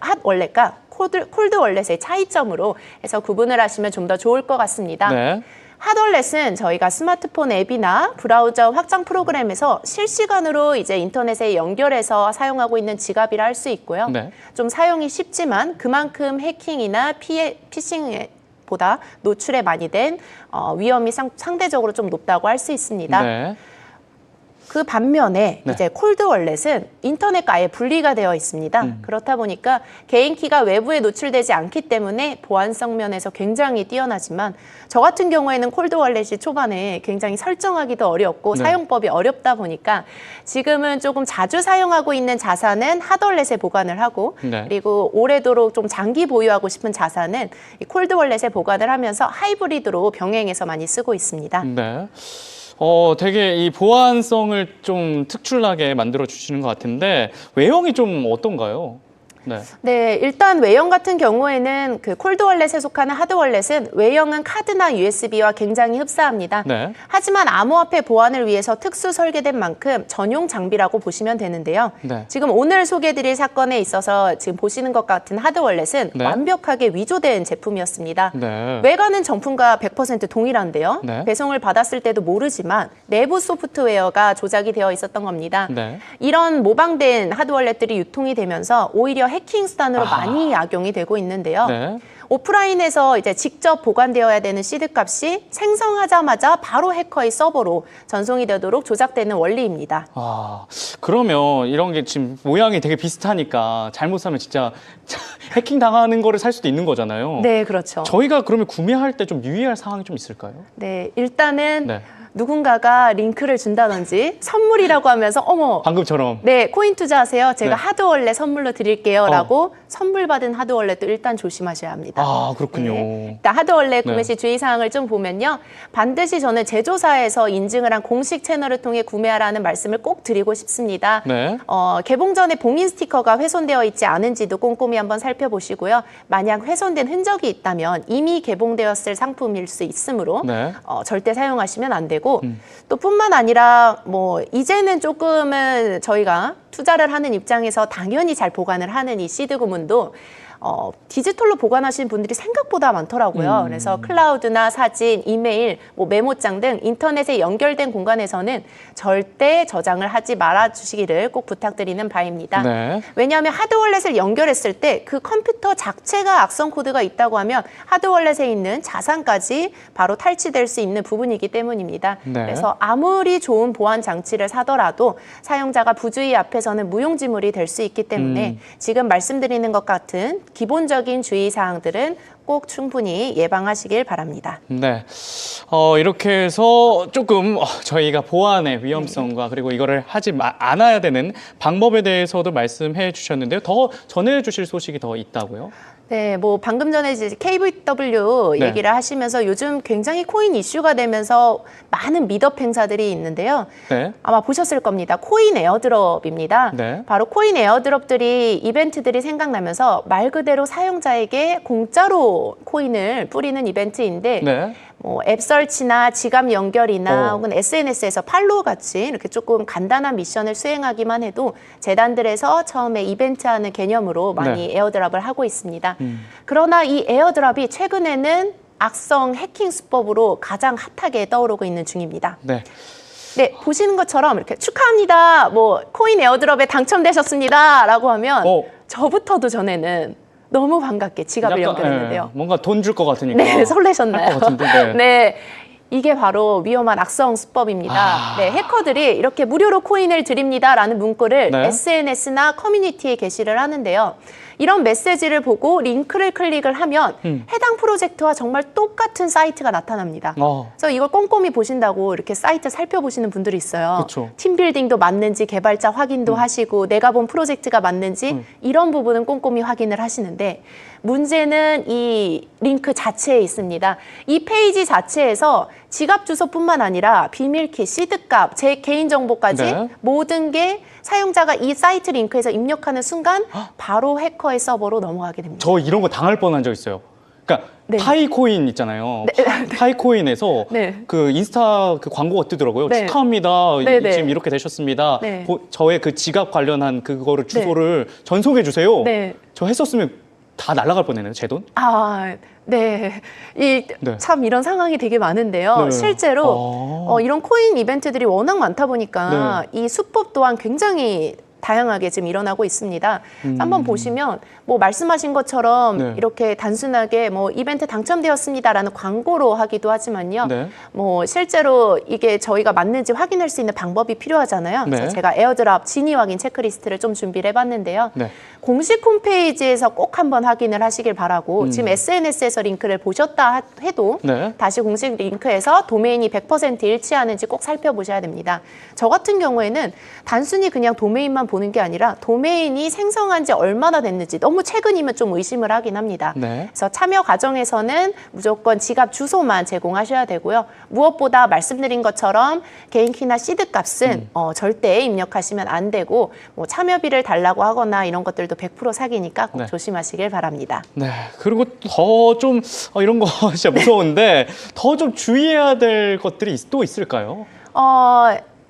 핫월렛과 콜드월렛의 차이점으로 해서 구분을 하시면 좀 더 좋을 것 같습니다. 네. 핫월렛은 저희가 스마트폰 앱이나 브라우저 확장 프로그램에서 실시간으로 이제 인터넷에 연결해서 사용하고 있는 지갑이라 할 수 있고요. 네. 좀 사용이 쉽지만 그만큼 해킹이나 피싱에 보다 노출에 많이 된 위험이 상대적으로 좀 높다고 할 수 있습니다. 네. 그 반면에 네. 이제 콜드월렛은 인터넷과 아예 분리가 되어 있습니다. 그렇다 보니까 개인 키가 외부에 노출되지 않기 때문에 보안성 면에서 굉장히 뛰어나지만 저 같은 경우에는 콜드월렛이 초반에 굉장히 설정하기도 어렵고 네. 사용법이 어렵다 보니까 지금은 조금 자주 사용하고 있는 자산은 핫월렛에 보관을 하고 네. 그리고 오래도록 좀 장기 보유하고 싶은 자산은 이 콜드월렛에 보관을 하면서 하이브리드로 병행해서 많이 쓰고 있습니다. 네. 되게 이 보안성을 좀 특출나게 만들어 주시는 것 같은데 외형이 좀 어떤가요? 네. 네, 일단 외형 같은 경우에는 그 콜드월렛에 속하는 하드월렛은 외형은 카드나 USB와 굉장히 흡사합니다. 네. 하지만 암호화폐 보안을 위해서 특수 설계된 만큼 전용 장비라고 보시면 되는데요. 네. 지금 오늘 소개드릴 사건에 있어서 지금 보시는 것 같은 하드월렛은 네. 완벽하게 위조된 제품이었습니다. 네. 외관은 정품과 100% 동일한데요. 네. 배송을 받았을 때도 모르지만 내부 소프트웨어가 조작이 되어 있었던 겁니다. 네. 이런 모방된 하드월렛들이 유통이 되면서 오히려 해킹 수단으로 많이 악용이 되고 있는데요. 네. 오프라인에서 이제 직접 보관되어야 되는 시드 값이 생성하자마자 바로 해커의 서버로 전송이 되도록 조작되는 원리입니다. 그러면 이런 게 지금 모양이 되게 비슷하니까 잘못 사면 진짜 해킹 당하는 거를 살 수도 있는 거잖아요. 네, 그렇죠. 저희가 그러면 구매할 때 좀 유의할 사항이 좀 있을까요? 네, 일단은 네. 누군가가 링크를 준다든지 선물이라고 하면서 어머 방금처럼. 네, 코인 투자하세요. 제가 네. 하드월렛 선물로 드릴게요. 라고 선물 받은 하드월렛도 일단 조심하셔야 합니다. 그렇군요. 일단 하드월렛 구매 네. 시 주의사항을 좀 보면요. 반드시 저는 제조사에서 인증을 한 공식 채널을 통해 구매하라는 말씀을 꼭 드리고 싶습니다. 네. 개봉 전에 봉인 스티커가 훼손되어 있지 않은지도 꼼꼼히 한번 살펴보시고요. 만약 훼손된 흔적이 있다면 이미 개봉되었을 상품일 수 있으므로 네. 절대 사용하시면 안 되고 또 뿐만 아니라 뭐 이제는 조금은 저희가 투자를 하는 입장에서 당연히 잘 보관을 하는 이 시드 구문도 디지털로 보관하시는 분들이 생각보다 많더라고요. 그래서 클라우드나 사진, 이메일, 뭐 메모장 등 인터넷에 연결된 공간에서는 절대 저장을 하지 말아 주시기를 꼭 부탁드리는 바입니다. 네. 왜냐하면 하드월렛을 연결했을 때 그 컴퓨터 자체가 악성 코드가 있다고 하면 하드월렛에 있는 자산까지 바로 탈취될 수 있는 부분이기 때문입니다. 네. 그래서 아무리 좋은 보안 장치를 사더라도 사용자가 부주의 앞에서는 무용지물이 될 수 있기 때문에 지금 말씀드리는 것 같은 기본적인 주의사항들은 꼭 충분히 예방하시길 바랍니다. 네. 이렇게 해서 조금 저희가 보안의 위험성과 그리고 이거를 하지 않아야 되는 방법에 대해서도 말씀해 주셨는데요. 더 전해 주실 소식이 더 있다고요? 네, 뭐 방금 전에 이제 KBW 네. 얘기를 하시면서 요즘 굉장히 코인 이슈가 되면서 많은 미덕 행사들이 있는데요. 네. 아마 보셨을 겁니다. 코인 에어드롭입니다. 네. 바로 코인 에어드롭들이 이벤트들이 생각나면서 말 그대로 사용자에게 공짜로 코인을 뿌리는 이벤트인데 네. 뭐 앱설치나 지갑 연결이나 혹은 SNS에서 팔로우 같이 이렇게 조금 간단한 미션을 수행하기만 해도 재단들에서 처음에 이벤트하는 개념으로 많이 네. 에어드랍을 하고 있습니다. 그러나 이 에어드랍이 최근에는 악성 해킹 수법으로 가장 핫하게 떠오르고 있는 중입니다. 네. 네, 보시는 것처럼 이렇게 축하합니다. 뭐 코인 에어드롭에 당첨되셨습니다. 라고 하면 저부터도 전에는 너무 반갑게 지갑을 연결했는데요. 뭔가 돈 줄 것 같으니까. 네, 설레셨나요? 할 것 같은데. 네. 네. 이게 바로 위험한 악성 수법입니다. 네, 해커들이 이렇게 무료로 코인을 드립니다라는 문구를 네. SNS나 커뮤니티에 게시를 하는데요. 이런 메시지를 보고 링크를 클릭을 하면 해당 프로젝트와 정말 똑같은 사이트가 나타납니다. 그래서 이걸 꼼꼼히 보신다고 이렇게 사이트 살펴보시는 분들이 있어요. 그쵸. 팀빌딩도 맞는지 개발자 확인도 하시고 내가 본 프로젝트가 맞는지 이런 부분은 꼼꼼히 확인을 하시는데 문제는 이 링크 자체에 있습니다. 이 페이지 자체에서 지갑 주소뿐만 아니라 비밀키, 시드값, 제 개인정보까지 네. 모든 게 사용자가 이 사이트 링크에서 입력하는 순간 바로 해커의 서버로 넘어가게 됩니다. 저 이런 거 당할 뻔한 적 있어요. 그러니까 네. 파이코인 있잖아요. 파이코인에서 네. 그 인스타 그 광고가 뜨더라고요. 네. 축하합니다. 네, 네. 지금 이렇게 되셨습니다. 네. 저의 그 지갑 관련한 그거를 주소를 전송해 주세요. 네. 저 했었으면 다 날아갈 뻔했네요. 제 돈. 아, 네. 네. 참 이런 상황이 되게 많은데요. 네. 실제로 이런 코인 이벤트들이 워낙 많다 보니까 이 수법 또한 굉장히 다양하게 지금 일어나고 있습니다. 한번 보시면 뭐 말씀하신 것처럼 네. 이렇게 단순하게 뭐 이벤트 당첨되었습니다라는 광고로 하기도 하지만요. 네. 뭐 실제로 이게 저희가 맞는지 확인할 수 있는 방법이 필요하잖아요. 네. 그래서 제가 에어드랍 진위 확인 체크리스트를 좀 준비를 해봤는데요. 네. 공식 홈페이지에서 꼭 한번 확인을 하시길 바라고 지금 SNS에서 링크를 보셨다 해도 네. 다시 공식 링크에서 도메인이 100% 일치하는지 꼭 살펴보셔야 됩니다. 저 같은 경우에는 단순히 그냥 도메인만 보는 게 아니라 도메인이 생성한 지 얼마나 됐는지 너무 최근이면 좀 의심을 하긴 합니다. 네. 그래서 참여 과정에서는 무조건 지갑 주소만 제공하셔야 되고요. 무엇보다 말씀드린 것처럼 개인키나 시드 값은 절대 입력하시면 안 되고 뭐 참여비를 달라고 하거나 이런 것들도 100% 사기니까 꼭 네. 조심하시길 바랍니다. 네. 그리고 더 좀 이런 거 진짜 무서운데 더 좀 주의해야 될 것들이 또 있을까요?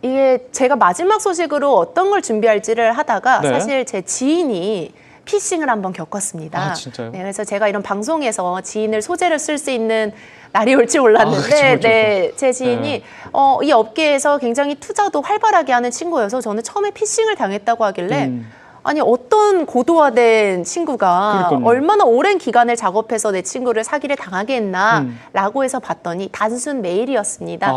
이게 제가 마지막 소식으로 어떤 걸 준비할지를 하다가 네. 사실 제 지인이 피싱을 한번 겪었습니다. 아, 진짜요? 네, 그래서 제가 이런 방송에서 지인을 소재로 쓸 수 있는 날이 올지 몰랐는데, 그쵸. 네, 제 지인이 네. 이 업계에서 굉장히 투자도 활발하게 하는 친구여서 저는 처음에 피싱을 당했다고 하길래 아니 어떤 고도화된 친구가 그러니까요. 얼마나 오랜 기간을 작업해서 내 친구를 사기를 당하게 했나라고 해서 봤더니 단순 메일이었습니다.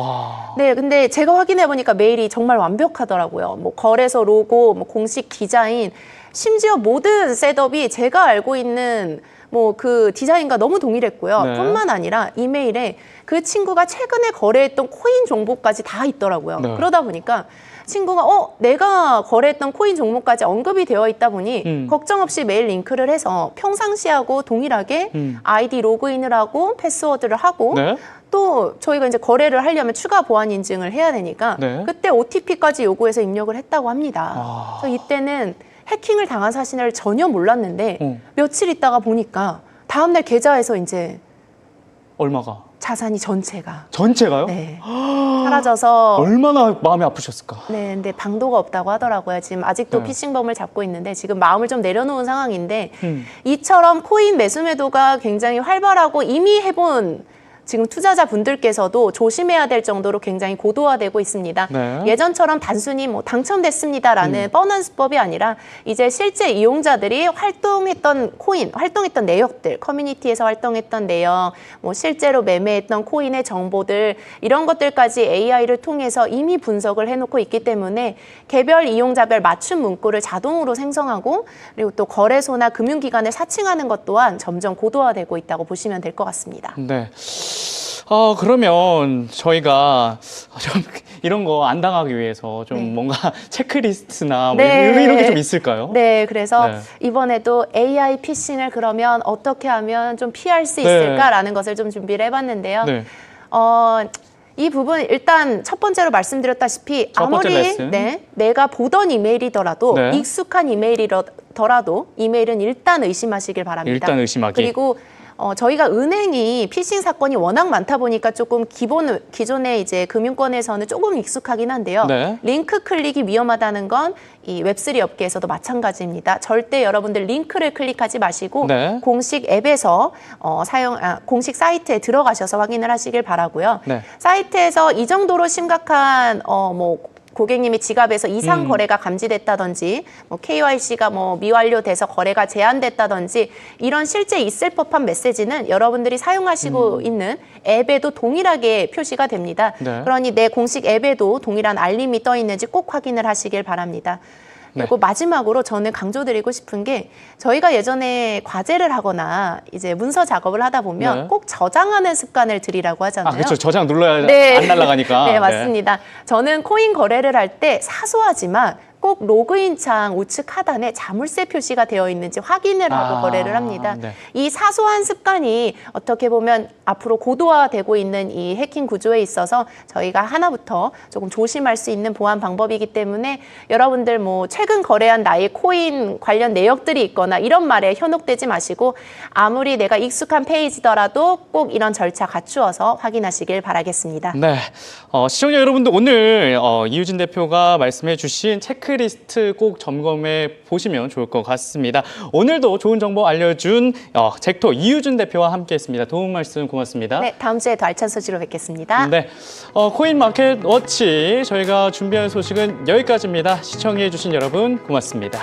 네, 근데 제가 확인해 보니까 메일이 정말 완벽하더라고요. 뭐 거래소 로고, 뭐 공식 디자인, 심지어 모든 셋업이 제가 알고 있는 뭐 그 디자인과 너무 동일했고요. 네. 뿐만 아니라 이메일에 그 친구가 최근에 거래했던 코인 정보까지 다 있더라고요. 네. 그러다 보니까 친구가 내가 거래했던 코인 종목까지 언급이 되어 있다 보니 걱정 없이 메일 링크를 해서 평상시하고 동일하게 아이디 로그인을 하고 패스워드를 하고 네. 또 저희가 이제 거래를 하려면 추가 보안 인증을 해야 되니까 네. 그때 OTP까지 요구해서 입력을 했다고 합니다. 그래서 이때는 해킹을 당한 사실을 전혀 몰랐는데 며칠 있다가 보니까 다음날 계좌에서 이제 얼마가? 자산이 전체가 전체가요? 네, 사라져서 얼마나 마음이 아프셨을까? 네, 근데 방도가 없다고 하더라고요. 지금 아직도 네. 피싱범을 잡고 있는데 지금 마음을 좀 내려놓은 상황인데 이처럼 코인 매수 매도가 굉장히 활발하고 이미 해본 지금 투자자분들께서도 조심해야 될 정도로 굉장히 고도화되고 있습니다. 네. 예전처럼 단순히 뭐 당첨됐습니다라는 뻔한 수법이 아니라 이제 실제 이용자들이 활동했던 코인, 활동했던 내역들, 커뮤니티에서 활동했던 내역, 뭐 실제로 매매했던 코인의 정보들 이런 것들까지 AI를 통해서 이미 분석을 해놓고 있기 때문에 개별 이용자별 맞춤 문구를 자동으로 생성하고 그리고 또 거래소나 금융기관을 사칭하는 것 또한 점점 고도화되고 있다고 보시면 될 것 같습니다. 네. 그러면 저희가 좀 이런 거 안 당하기 위해서 좀 네. 뭔가 체크리스트나 뭐 네. 이런 게 좀 있을까요? 네, 그래서 네. 이번에도 AI 피싱을 그러면 어떻게 하면 좀 피할 수 있을까라는 것을 좀 준비를 해봤는데요. 네. 이 부분 일단 첫 번째로 말씀드렸다시피 첫 번째 아무리 레슨. 내가 보던 이메일이더라도 네. 익숙한 이메일이더라도 이메일은 일단 의심하시길 바랍니다. 일단 의심하기. 그리고 저희가 은행이 피싱 사건이 워낙 많다 보니까 조금 기존의 이제 금융권에서는 조금 익숙하긴 한데요. 네. 링크 클릭이 위험하다는 건 이 웹3 업계에서도 마찬가지입니다. 절대 여러분들 링크를 클릭하지 마시고 네. 공식 앱에서 공식 사이트에 들어가셔서 확인을 하시길 바라고요. 네. 사이트에서 이 정도로 심각한 고객님이 지갑에서 이상 거래가 감지됐다든지 뭐 KYC가 뭐 미완료돼서 거래가 제한됐다든지 이런 실제 있을 법한 메시지는 여러분들이 사용하시고 있는 앱에도 동일하게 표시가 됩니다. 네. 그러니 내 공식 앱에도 동일한 알림이 떠 있는지 꼭 확인을 하시길 바랍니다. 그리고 마지막으로 저는 강조드리고 싶은 게 저희가 예전에 과제를 하거나 이제 문서 작업을 하다 보면 네. 꼭 저장하는 습관을 들이라고 하잖아요. 그렇죠. 저장 눌러야 네. 안 날아가니까. 네, 맞습니다. 저는 코인 거래를 할 때 사소하지만 꼭 로그인 창 우측 하단에 자물쇠 표시가 되어 있는지 확인을 하고 거래를 합니다. 네. 이 사소한 습관이 어떻게 보면 앞으로 고도화되고 있는 이 해킹 구조에 있어서 저희가 하나부터 조금 조심할 수 있는 보안 방법이기 때문에 여러분들 뭐 최근 거래한 나의 코인 관련 내역들이 있거나 이런 말에 현혹되지 마시고 아무리 내가 익숙한 페이지더라도 꼭 이런 절차 갖추어서 확인하시길 바라겠습니다. 네, 시청자 여러분들 오늘 이유진 대표가 말씀해 주신 체크리스트 꼭 점검해 보시면 좋을 것 같습니다. 오늘도 좋은 정보 알려준 젝토 이유진 대표와 함께했습니다. 도움 말씀 고맙습니다. 네, 다음 주에 더 알찬 소식으로 뵙겠습니다. 네, 코인 마켓 워치 저희가 준비한 소식은 여기까지입니다. 시청해 주신 여러분 고맙습니다.